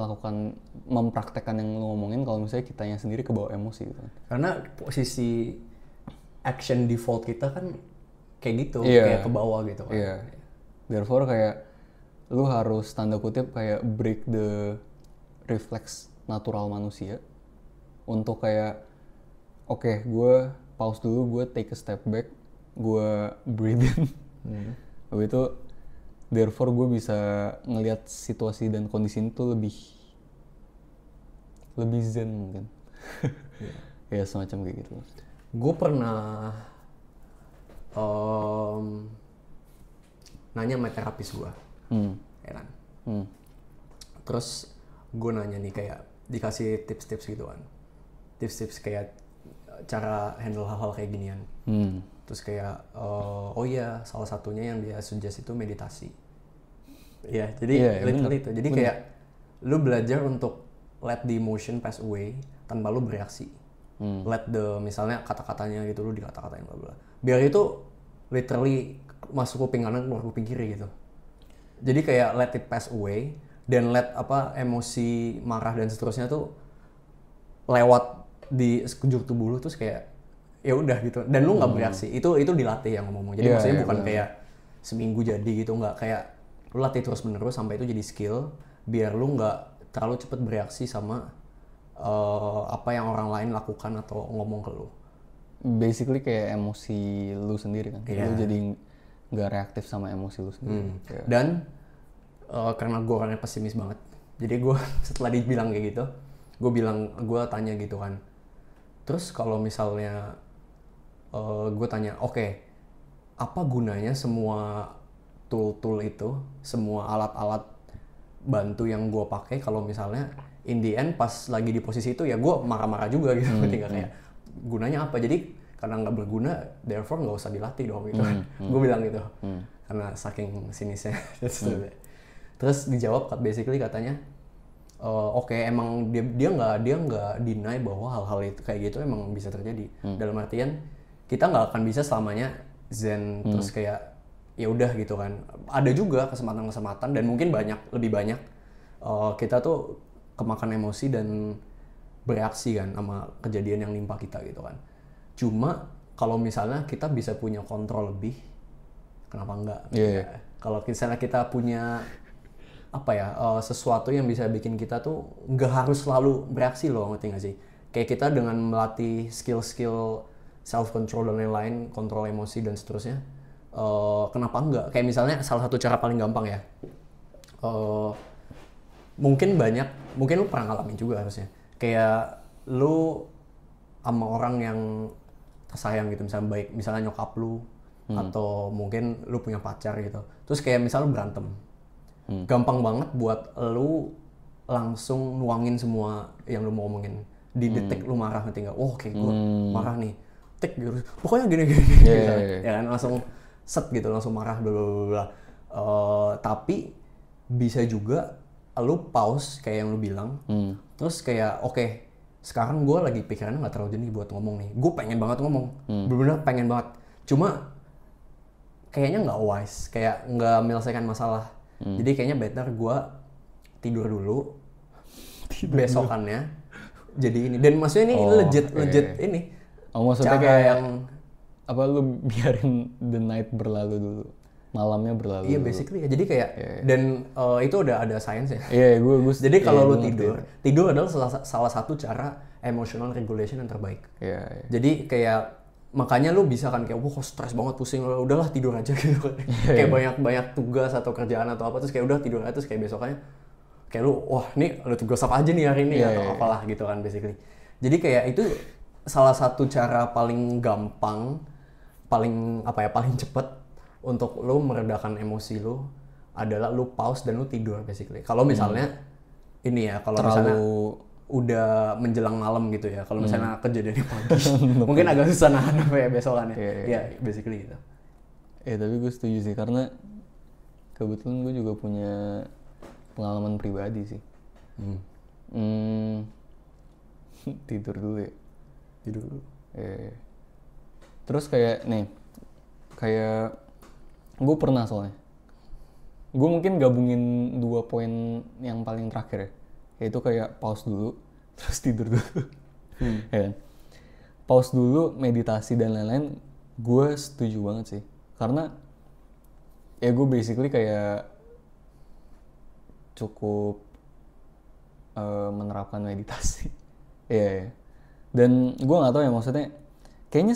mempraktekkan yang lu ngomongin kalau misalnya kitanya sendiri kebawa emosi gitu. Karena posisi action default kita kan kayak gitu, kayak ke bawah gitu kan. Iya. Therefore kayak lu harus tanda kutip kayak break the reflex natural manusia untuk kayak oke, gue pause dulu, gue take a step back, gue breathe in. Habis itu therefore gue bisa ngelihat situasi dan kondisi itu lebih zen mungkin. Ya semacam kayak gitu. Gue pernah nanya sama terapis gue, ya kan. Terus gue nanya nih, kayak dikasih tips-tips gitu kan, tips-tips kayak cara handle hal-hal kayak ginian. Terus kayak oh iya, salah satunya yang dia suggest itu meditasi. Ya, jadi literally itu. Jadi kayak lu belajar untuk let the emotion pass away tanpa lu bereaksi. Let the, misalnya kata-katanya gitu, lu dikata-katain bla bla. Biar itu literally masuk kuping kanan keluar kuping kiri gitu. Jadi kayak let it pass away dan let emosi marah dan seterusnya tuh lewat di sekujur tubuh lu terus kayak ya udah gitu dan lu nggak bereaksi. Itu dilatih yang ngomong. Jadi maksudnya bukan kayak seminggu jadi gitu, nggak, kayak lu latih terus menerus sampai itu jadi skill biar lu nggak terlalu cepet bereaksi sama apa yang orang lain lakukan atau ngomong ke lu. Basically kayak emosi lu sendiri kan. Lu jadi nggak reaktif sama emosi lu sendiri. Dan karena gue orangnya pesimis banget, jadi gue setelah dibilang kayak gitu, gue tanya gitu kan, terus kalau misalnya gue tanya, oke, apa gunanya semua tool itu, semua alat-alat bantu yang gue pakai kalau misalnya in the end pas lagi di posisi itu ya gue marah-marah juga gitu, tinggal kayak gunanya apa? Jadi karena nggak berguna, therefore nggak usah dilatih dong gitu. Gue bilang gitu, karena saking sinisnya. Terus dijawab basically katanya, oke, emang dia nggak deny bahwa hal-hal itu kayak gitu emang bisa terjadi. Dalam artian kita nggak akan bisa selamanya zen terus kayak ya udah gitu kan. Ada juga kesempatan-kesempatan dan mungkin lebih banyak kita tuh kemakan emosi dan bereaksi kan sama kejadian yang nimpa kita gitu kan. Cuma kalau misalnya kita bisa punya kontrol lebih, kenapa enggak? Kalau misalnya kita punya sesuatu yang bisa bikin kita tuh nggak harus selalu bereaksi loh, ngerti nggak sih? Kayak kita dengan melatih skill-skill self control dan lain-lain, kontrol emosi dan seterusnya, kenapa enggak? Kayak misalnya salah satu cara paling gampang ya, mungkin lu pernah ngalamin juga harusnya, kayak lu sama orang yang tersayang gitu, misalnya nyokap lu atau mungkin lu punya pacar gitu, terus kayak misalnya lu berantem. Gampang banget buat lu langsung nuangin semua yang lu mau omongin di detik lu marah, ngerti nggak? Kayak gue marah nih, tik gitu, pokoknya gini gitu. Ya kan, langsung set gitu, langsung marah blablabla. Tapi bisa juga lu pause kayak yang lu bilang, terus kayak oke, sekarang gue lagi pikirannya nggak terlalu jernih buat ngomong nih, gue pengen banget ngomong, bener-bener pengen banget, cuma kayaknya nggak wise, kayak nggak menyelesaikan masalah. Jadi kayaknya better gue tidur dulu, besokannya jadi ini. Dan maksudnya ini legit ini. Maksudnya kayak yang apa, lu biarin the night berlalu dulu, malamnya berlalu. Iya, basically ya. Jadi kayak dan itu udah ada sainsnya. Gue. Jadi kalau lu tidur adalah salah satu cara emotional regulation yang terbaik. Jadi kayak makanya lu bisa kan kayak stres banget, pusing, udahlah tidur aja gitu kan. Kayak banyak tugas atau kerjaan atau apa, terus kayak udah tidur aja, terus kayak besokannya kayak lu nih ada tugas apa aja nih hari ini atau apalah gitu kan basically. Jadi kayak itu salah satu cara paling gampang, paling cepet untuk lu meredakan emosi lu adalah lu pause dan lu tidur basically. Kalau misalnya ini ya, kalau misalnya udah menjelang malam gitu ya, kalau misalnya kejadiannya pagi mungkin agak susah nahan besokannya. Basically gitu. Tapi gue setuju sih, karena kebetulan gue juga punya pengalaman pribadi sih. Tidur dulu. Terus kayak gue pernah, soalnya gue mungkin gabungin 2 poin yang paling terakhir ya, yaitu kayak pause dulu terus tidur dulu. Ya kan? Pause dulu, meditasi dan lain-lain, gue setuju banget sih, karena ya gue basically kayak cukup menerapkan meditasi. Dan gue nggak tahu ya, maksudnya kayaknya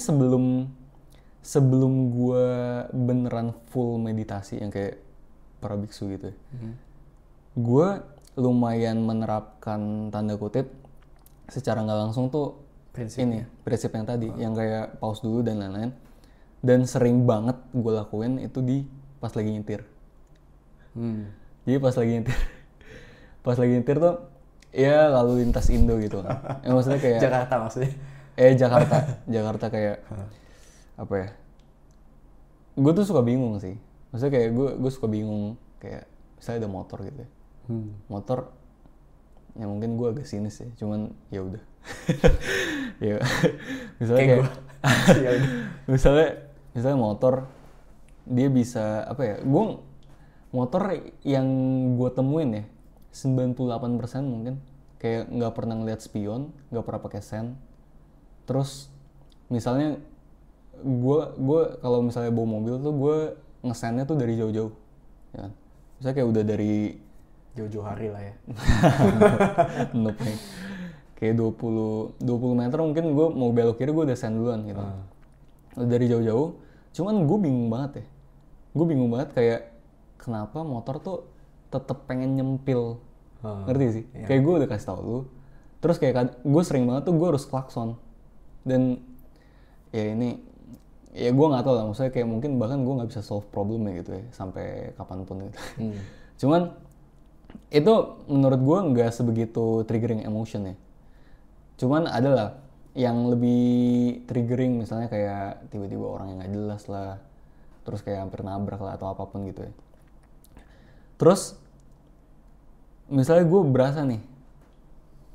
sebelum gue beneran full meditasi yang kayak para biksu gitu ya, gue lumayan menerapkan tanda kutip secara nggak langsung tuh prinsip yang tadi, yang kayak pause dulu dan lain-lain. Dan sering banget gue lakuin itu pas lagi nyetir. Jadi pas lagi nyetir tuh ya lalu lintas Indo gitu kan. Maksudnya kayak Jakarta maksudnya. Jakarta kayak apa ya? Gue tuh suka bingung sih. Maksudnya kayak gue suka bingung, kayak misalnya ada motor gitu ya. Motor ya mungkin gue agak sinis ya, cuman ya udah. Ya misalnya kayak misalnya motor dia bisa apa ya, gue motor yang gue temuin ya 98% mungkin kayak nggak pernah ngeliat spion, nggak pernah pakai sen. Terus misalnya gue kalau misalnya bawa mobil tuh gue ngesennya tuh dari jauh-jauh, ya kan? Misalnya kayak udah dari Jauh-jauh hari lah ya. nope, kayak 20 meter mungkin gue mau belok kiri gue udah sen duluan gitu. Udah dari jauh-jauh. Cuman gue bingung banget ya. Gue bingung banget kayak kenapa motor tuh tetep pengen nyempil. Ngerti sih? Iya. Kayak gue udah kasih tau lu. Terus kayak gue sering banget tuh gue harus klakson. Dan ya ini ya gue nggak tahu lah, maksudnya kayak mungkin bahkan gue nggak bisa solve problemnya gitu ya sampai kapanpun gitu. Cuman itu menurut gue nggak sebegitu triggering emotion ya. Cuman ada lah yang lebih triggering, misalnya kayak tiba-tiba orang yang nggak jelas lah, terus kayak hampir nabrak lah atau apapun gitu ya. Terus misalnya gue berasa nih,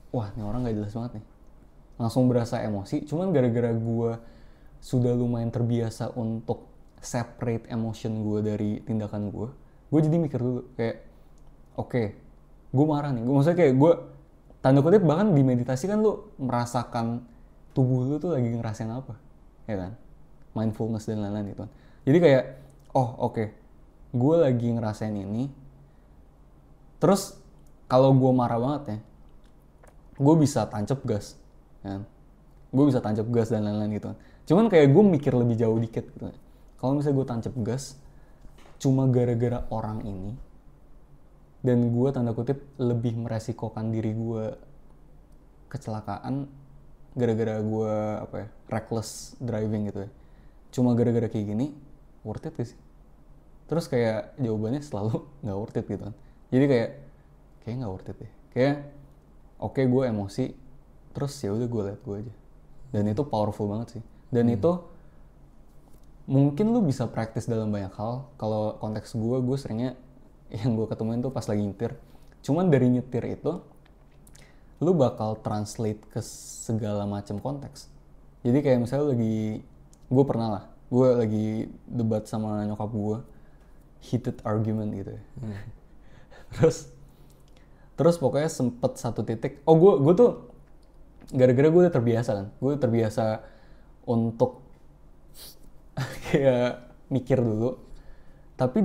wah ini orang nggak jelas banget nih, langsung berasa emosi. Cuman gara-gara gue sudah lumayan terbiasa untuk separate emotion gue dari tindakan gue jadi mikir dulu kayak oke, gue marah nih. Maksudnya kayak gue tanda kutip bahkan di meditasi kan lu merasakan tubuh lu tuh lagi ngerasain apa, ya kan? Mindfulness dan lain-lain gitu kan. Jadi kayak oke, gue lagi ngerasain ini. Terus kalau gue marah banget ya, gue bisa tancap gas, ya kan? Gue bisa tancap gas dan lain-lain gitu kan. Cuman kayak gue mikir lebih jauh dikit gitu. Kalau misalnya gue tancap gas cuma gara-gara orang ini, dan gue tanda kutip lebih meresikokan diri gue kecelakaan gara-gara gue reckless driving gitu ya, cuma gara-gara kayak gini, worth it gak sih? Terus kayak jawabannya selalu nggak worth it gitu kan. Jadi kayak nggak worth it deh. Kayak oke, gue emosi, terus ya udah gue liat gue aja. Dan itu powerful banget sih. Dan itu mungkin lu bisa praktis dalam banyak hal. Kalau konteks gue seringnya yang gue ketemuin tuh pas lagi nyetir. Cuman dari nyetir itu lu bakal translate ke segala macam konteks. Jadi kayak misalnya gue lagi debat sama nyokap gue, heated argument gitu ya. Terus pokoknya sempet satu titik, gue tuh gara-gara gue udah terbiasa kan, gue terbiasa untuk kayak mikir dulu. Tapi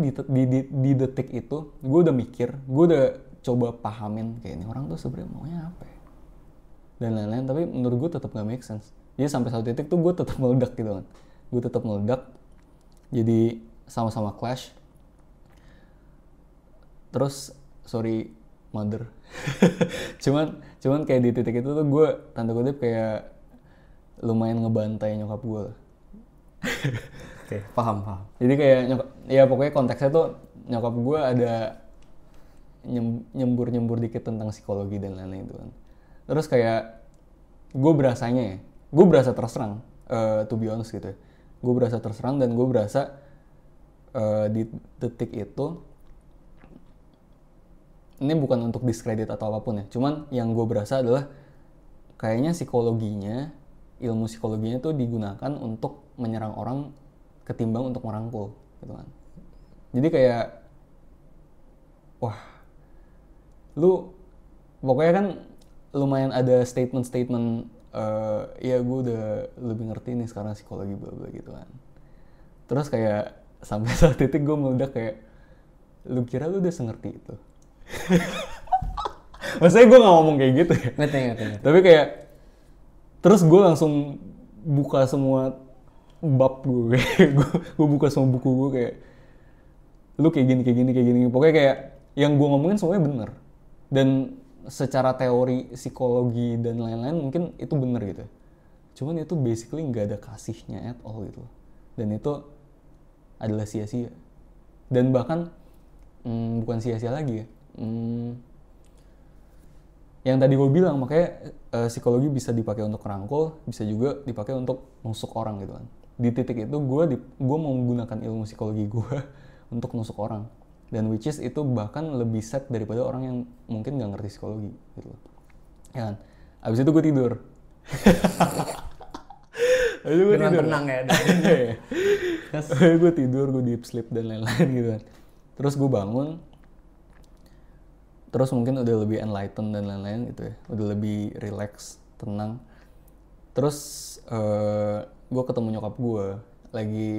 di detik itu gue udah mikir, gue udah coba pahamin kayak ini orang tuh sebenarnya maunya apa ya? Dan lain-lain, tapi menurut gue tetap gak make sense. Jadi sampai satu titik tuh gue tetap meledak gitu kan. Gue tetap meledak, jadi sama-sama clash. Terus sorry mother. cuman kayak di titik itu tuh gue tanda kutip kayak lumayan ngebantai nyokap gue lah. Oke, paham. Jadi kayak ya pokoknya konteksnya tuh nyokap gue ada nyembur dikit tentang psikologi dan lain-lain itu kan. Terus kayak gue berasa terserang, to be honest gitu ya. Gue berasa terserang dan gue berasa di detik itu, ini bukan untuk diskredit atau apapun ya, cuman yang gue berasa adalah kayaknya ilmu psikologinya tuh digunakan untuk menyerang orang ketimbang untuk merangkul gitu kan. Jadi kayak wah, lu pokoknya kan lumayan ada statement ya gue udah lebih ngerti nih sekarang psikologi bla bla gitu kan. Terus kayak sampai saat titik gue meledak kayak, lu kira lu udah sengerti itu? Maksudnya gue gak ngomong kayak gitu ya. Ngerti. Tapi kayak terus gue langsung buka semua bab gue. Gue buka semua buku gue kayak, lu kayak gini. Pokoknya kayak yang gue ngomongin semuanya bener. Dan secara teori psikologi dan lain-lain mungkin itu bener gitu. Cuman itu basically gak ada kasihnya at all gitu. Dan itu adalah sia-sia. Dan bahkan bukan sia-sia lagi ya. Yang tadi gue bilang, makanya psikologi bisa dipakai untuk merangkul, bisa juga dipakai untuk nusuk orang gitu kan. Di titik itu gue mau menggunakan ilmu psikologi gue untuk nusuk orang, dan which is itu bahkan lebih set daripada orang yang mungkin nggak ngerti psikologi gitu, ya kan. Abis itu gue tidur. Dengan tenang ya. Gue tidur, gue deep sleep dan lain-lain gitu kan. Terus gue bangun, terus mungkin udah lebih enlightened dan lain-lain gitu ya, udah lebih relax, tenang. Terus gue ketemu nyokap gue lagi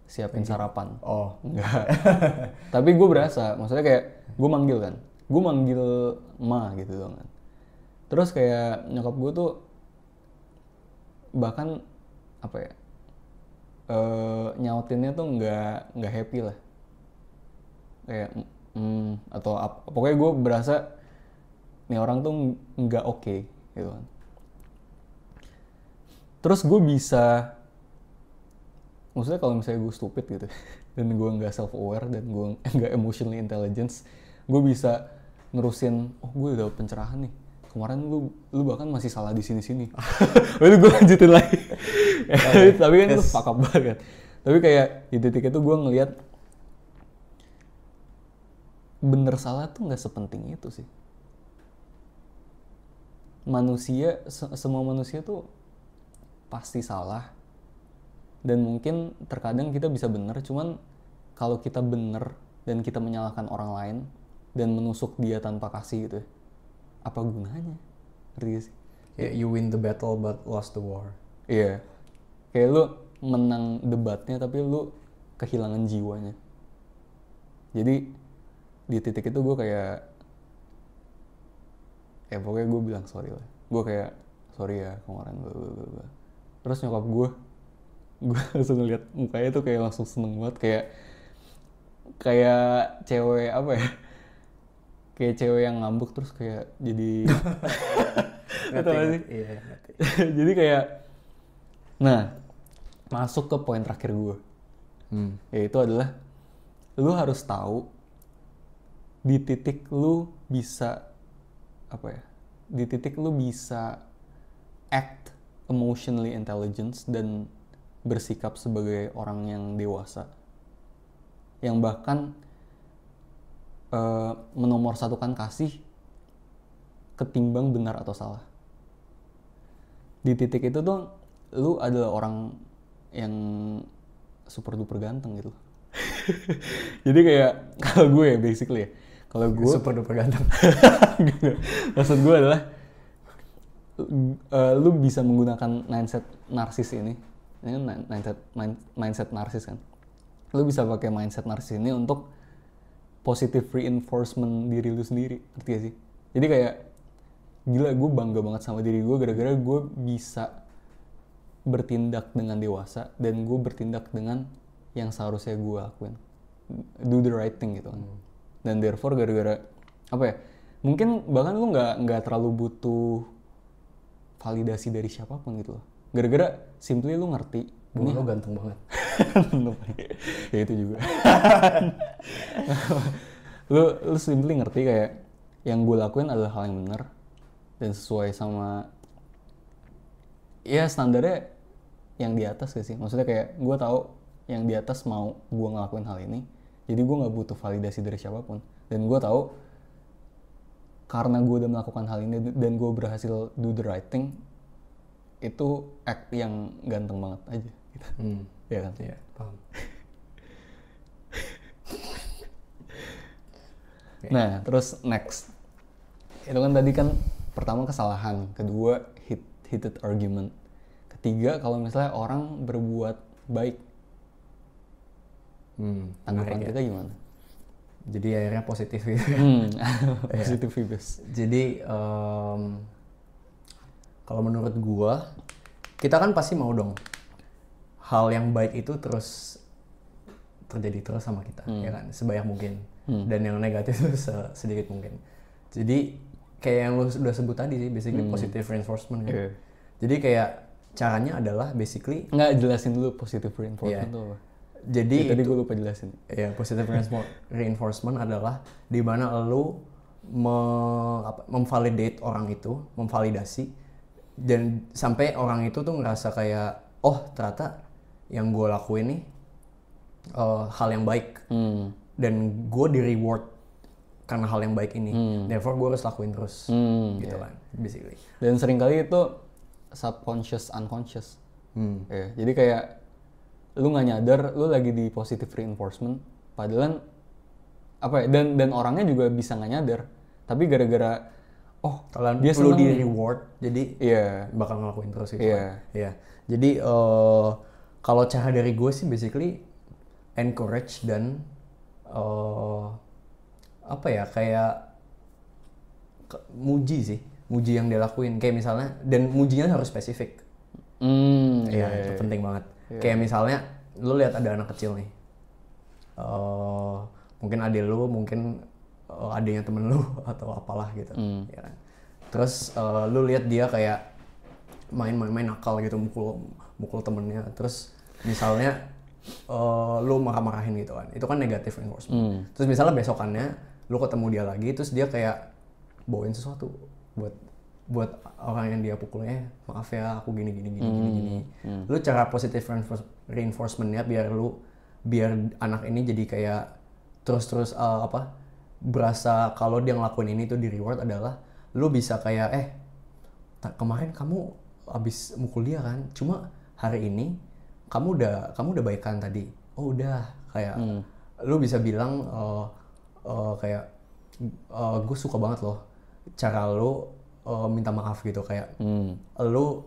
siapin sarapan. Oh, Enggak. Tapi gue berasa, maksudnya kayak gue manggil kan, gue manggil ma gitu dong kan. Terus kayak nyokap gue tuh bahkan apa ya, nyautinnya tuh nggak happy lah, kayak atau apa, pokoknya gue berasa nih orang tuh nggak oke gitu kan. Terus gue bisa, maksudnya kalau misalnya gue stupid gitu dan gue nggak self aware dan gue nggak emotionally intelligence, gue bisa nerusin, oh gue udah pencerahan nih, kemarin lu bahkan masih salah di sini. Lalu gue lanjutin lagi. Tapi kan itu fuck up banget. Tapi kayak di titik itu gue ngelihat bener salah tuh nggak sepenting itu sih. Manusia, semua manusia tuh pasti salah. Dan mungkin terkadang kita bisa bener, cuman kalau kita bener dan kita menyalahkan orang lain dan menusuk dia tanpa kasih gitu, apa gunanya? Ngerti gak sih? yeah, you win the battle but lost the war. Iya. Kayak lu menang debatnya tapi lu kehilangan jiwanya. Jadi di titik itu gue kayak, ya pokoknya gue bilang sorry lah. Gue kayak, sorry ya kemarin bla. Terus nyokap gue langsung ngeliat mukanya tuh kayak langsung seneng banget, kayak cewek apa ya, kayak cewek yang ngambek terus kayak jadi Ngerti. jadi kayak, nah masuk ke poin terakhir gue, yaitu adalah lu harus tahu di titik lu bisa apa ya, di titik lu bisa act emotionally intelligence dan bersikap sebagai orang yang dewasa, yang bahkan menomorsatukan kasih ketimbang benar atau salah. Di titik itu tuh lu adalah orang yang super duper ganteng gitu. Jadi kayak kalau gue ya basically ya, kalau gue super duper ganteng. maksud gue adalah lu bisa menggunakan mindset narsis ini mindset narsis kan. Lu bisa pakai mindset narsis ini untuk positive reinforcement diri lu sendiri, ngerti gak sih? Jadi kayak gila, gue bangga banget sama diri gue gara-gara gue bisa bertindak dengan dewasa dan gue bertindak dengan yang seharusnya gue lakuin, do the right thing gitu kan. Dan therefore gara-gara apa ya, mungkin bahkan lu nggak terlalu butuh validasi dari siapapun gitu loh, gara-gara simply lu ngerti ini lu ganteng banget. Ya itu juga. lu simply ngerti kayak yang gue lakuin adalah hal yang benar dan sesuai sama ya standarnya yang di atas gak sih? Maksudnya kayak gue tahu yang di atas mau gue ngelakuin hal ini, jadi gue nggak butuh validasi dari siapapun. Dan gue tahu karena gue udah melakukan hal ini dan gue berhasil do the right thing, itu act yang ganteng banget aja gitu. Ya kan? Iya, paham. Nah, terus next. Itu kan tadi kan pertama kesalahan, kedua heated argument. Ketiga, kalau misalnya orang berbuat baik. Tanggapan kita gimana? Jadi akhirnya positif gitu. Positif vibes. Jadi kalau menurut gua, kita kan pasti mau dong hal yang baik itu terus terjadi terus sama kita, ya kan, sebanyak mungkin. Dan yang negatif itu sedikit mungkin. Jadi kayak yang lu udah sebut tadi sih, basically positive reinforcement kan. Jadi kayak caranya adalah basically, nggak jelasin dulu positive reinforcement itu apa? Jadi tadi gue lupa jelasin. Ya, positive reinforcement adalah di mana lu memvalidate orang itu, memvalidasi, dan sampai orang itu tuh ngerasa kayak, oh ternyata yang gue lakuin nih hal yang baik, dan gue di reward karena hal yang baik ini, therefore gue harus lakuin terus, gitu kan, basically. Dan seringkali itu subconscious, unconscious. Jadi kayak lu nggak nyadar lu lagi di positive reinforcement, padahal apa ya, dan orangnya juga bisa nggak nyadar, tapi gara-gara Kalian dia perlu seneng di nih. reward, jadi Iya. bakal ngelakuin terus gitu. Iya. Iya. Jadi kalau cara dari gue sih basically encourage dan apa ya, kayak muji sih, muji yang dia lakuin. Kayak misalnya, dan mujinya harus spesifik. Iya, Itu penting banget. Kayak misalnya lu lihat ada anak kecil nih, mungkin adik lu, mungkin adiknya temen lu atau apalah gitu, ya kan. Terus lu lihat dia kayak main nakal gitu, mukul temennya. Terus misalnya lu marah-marahin gitu kan, itu kan negative reinforcement. Terus misalnya besokannya lu ketemu dia lagi, terus dia kayak bawain sesuatu buat orang yang dia pukulnya, maaf ya aku gini. Lu cara positive reinforcementnya biar anak ini jadi kayak terus berasa kalau dia ngelakuin ini tuh di reward adalah lu bisa kayak kemarin kamu abis mukul dia kan, cuma hari ini kamu udah baikan tadi. Oh udah, kayak lu bisa bilang kayak gue suka banget loh cara lu minta maaf gitu, kayak lu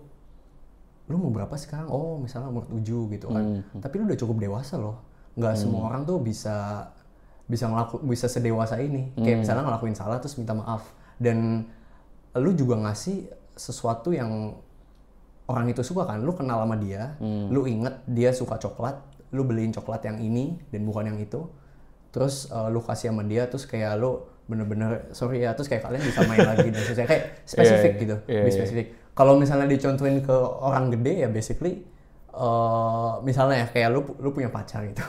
mau berapa sekarang? Oh misalnya umur 7 gitu kan. Tapi lu udah cukup dewasa loh. Nggak semua orang tuh bisa sedewasa ini. Kayak misalnya ngelakuin salah terus minta maaf. Dan lu juga ngasih sesuatu yang orang itu suka kan. Lu kenal sama dia, lu inget dia suka coklat, lu beliin coklat yang ini dan bukan yang itu. Terus lu kasih sama dia, terus kayak lu bener-bener sorry ya, terus kayak kalian bisa main lagi dan selesai, kayak spesifik gitu, lebih spesifik. Kalau misalnya dicontohin ke orang gede ya basically misalnya ya kayak lu punya pacar gitu,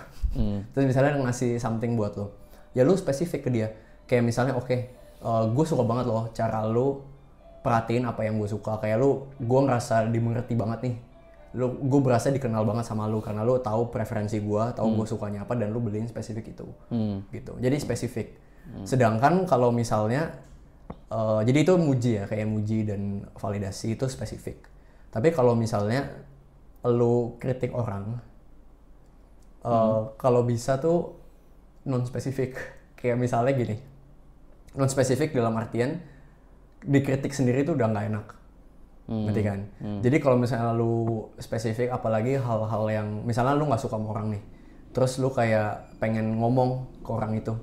terus misalnya ngasih something buat lu, ya lu spesifik ke dia, kayak misalnya gue suka banget loh cara lu perhatiin apa yang gue suka, kayak gue ngerasa dimengerti banget nih, gue berasa dikenal banget sama lu karena lu tahu preferensi gue, tahu gue sukanya apa, dan lu beliin spesifik itu, gitu. Jadi spesifik. Sedangkan kalau misalnya, jadi itu muji ya, kayak muji dan validasi itu spesifik. Tapi kalau misalnya lu kritik orang, kalau bisa tuh non spesifik. Kayak misalnya gini, non spesifik dalam artian dikritik sendiri tuh udah nggak enak. Ngerti kan? Jadi kalau misalnya lu spesifik, apalagi hal-hal yang misalnya lu nggak suka sama orang nih, terus lu kayak pengen ngomong ke orang itu,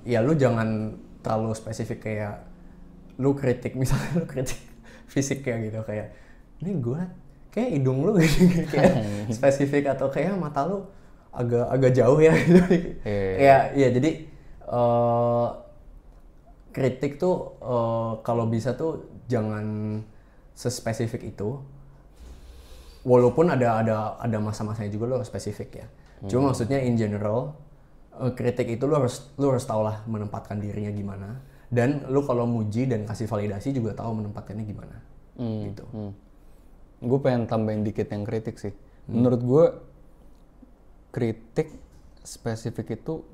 ya lu jangan terlalu spesifik, kayak lu kritik, misalnya lu kritik fisik kayak gitu, kayak ini gue kayak hidung lu gitu, kayak spesifik, atau kayak mata lu agak jauh ya gitu. Kayak ya, jadi kritik tuh kalau bisa tuh jangan sespesifik itu, walaupun ada masa-masanya juga lo spesifik ya. Cuma maksudnya in general, kritik itu lu harus tau lah menempatkan dirinya gimana, dan lu kalau muji dan kasih validasi juga tahu menempatkannya gimana, gitu. Gue pengen tambahin dikit yang kritik sih. Menurut gue kritik spesifik itu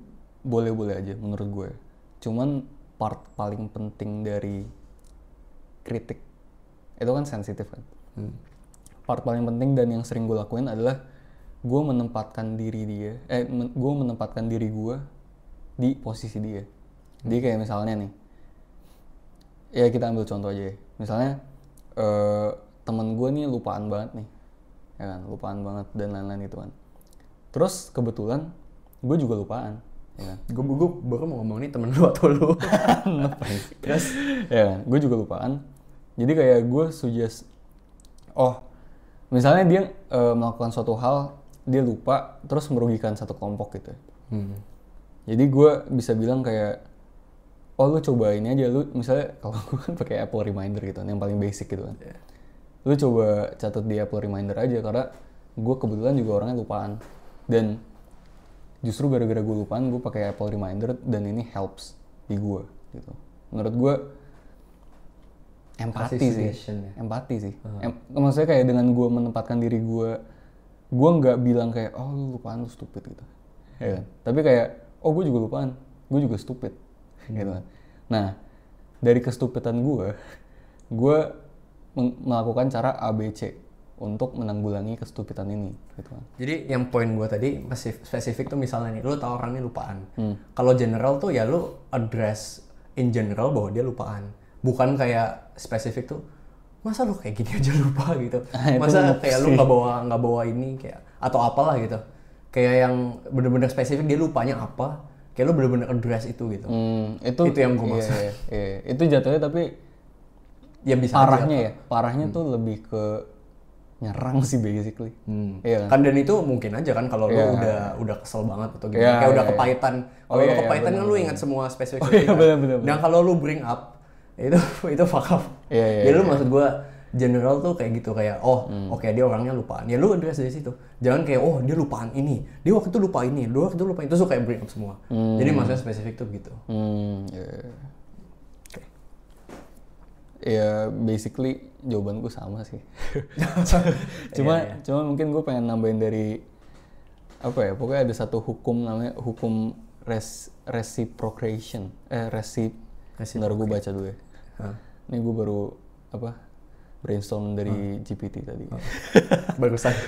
boleh-boleh aja menurut gue. Cuman part paling penting dari kritik itu kan sensitif kan. Part paling penting dan yang sering gue lakuin adalah gue menempatkan diri gue di posisi dia. Jadi kayak misalnya nih, ya kita ambil contoh aja ya. Misalnya temen gue nih lupaan banget nih, ya kan, lupaan banget dan lain-lain gitu kan. Terus kebetulan gue juga lupaan, ya kan. Gue baru mau ngomong nih temen lu atau lu. Terus ya kan, gue juga lupaan. Jadi kayak gue suggest, misalnya dia melakukan suatu hal, dia lupa, terus merugikan satu kelompok gitu. Jadi gue bisa bilang kayak, lu coba ini aja, lu misalnya kalau gue kan pakai Apple Reminder gitu, yang paling basic gitu kan. Lu coba catat di Apple Reminder aja, karena gue kebetulan juga orangnya lupaan. Dan justru gara-gara gue lupaan, gue pakai Apple Reminder dan ini helps di gue gitu. Menurut gue empati sih. Maksudnya kayak dengan gue menempatkan diri gue nggak bilang kayak lu lupaan, lu stupid gitu, ya kan? Tapi kayak gue juga lupaan, gue juga stupid, gitu kan. Nah dari kestupidan gue melakukan cara ABC untuk menanggulangi kestupidan ini gitu kan. Jadi yang poin gue tadi masih spesifik tuh misalnya nih, lu tahu orangnya lupaan. Kalau general tuh ya lu address in general bahwa dia lupaan. Bukan kayak spesifik tuh, masa lu kayak gini aja lupa gitu. Masa kayak lu nggak bawa ini kayak atau apalah gitu. Kayak yang bener-bener spesifik dia lupanya apa, kayak lu bener-bener address itu gitu. Itu yang gue maksud. Iya. Itu jatuhnya tapi Ya bisa parahnya tuh lebih ke nyerang sih basically. Iya kan. Dan itu mungkin aja kan kalau lu udah kesel banget atau gimana. Kayak udah kepahitan. Kalau lu kepahitan kan lu ingat semua spesifik. Bener. Dan kalau lu bring up itu fuck up. Jadi lu maksud gua general tuh kayak gitu kayak oke, dia orangnya lupaan. Ya lu address dari situ. Jangan kayak dia lupaan ini. Dia waktu itu lupa ini. Dia waktu itu lupa itu. Terus lu kayak bring up semua. Jadi maksudnya spesifik tuh gitu. Ya basically jawabanku sama sih. Cuma mungkin gue pengen nambahin dari apa ya, pokoknya ada satu hukum namanya hukum reciprocation. Bentar gue baca dulu ya. Ini gue baru brainstorm dari GPT tadi. Barusan.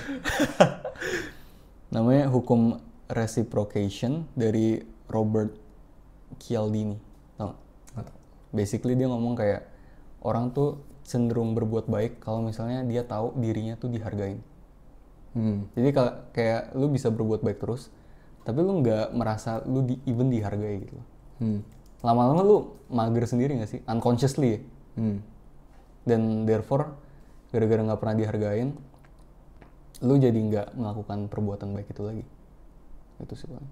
Namanya hukum reciprocation dari Robert Cialdini. Tau gak? Basically dia ngomong kayak orang tuh cenderung berbuat baik kalau misalnya dia tahu dirinya tuh dihargain. Jadi kayak lu bisa berbuat baik terus, tapi lu nggak merasa lu even dihargai gitu. Lama-lama lu mager sendiri nggak sih, unconsciously ya. Dan therefore gara-gara nggak pernah dihargain, lu jadi nggak melakukan perbuatan baik itu lagi. Itu sih Bang.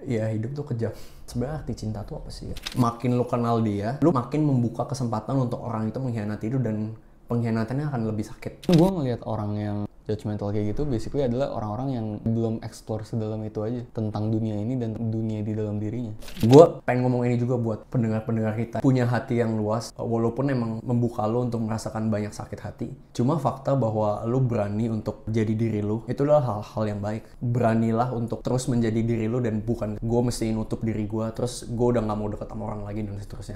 Ya hidup tuh kejam. Sebenarnya arti cinta tuh apa sih ya? Makin lu kenal dia, lu makin membuka kesempatan untuk orang itu mengkhianati lu dan pengkhianatannya akan lebih sakit. Gue ngelihat orang yang judgmental kayak gitu basically adalah orang-orang yang belum explore sedalam itu aja tentang dunia ini dan dunia di dalam dirinya. Gue pengen ngomong ini juga buat pendengar-pendengar kita. Punya hati yang luas, walaupun emang membuka lu untuk merasakan banyak sakit hati. Cuma fakta bahwa lu berani untuk jadi diri lu, itu adalah hal-hal yang baik. Beranilah untuk terus menjadi diri lu dan bukan gue mesti nutup diri gue, terus gue udah gak mau deket sama orang lagi dan seterusnya.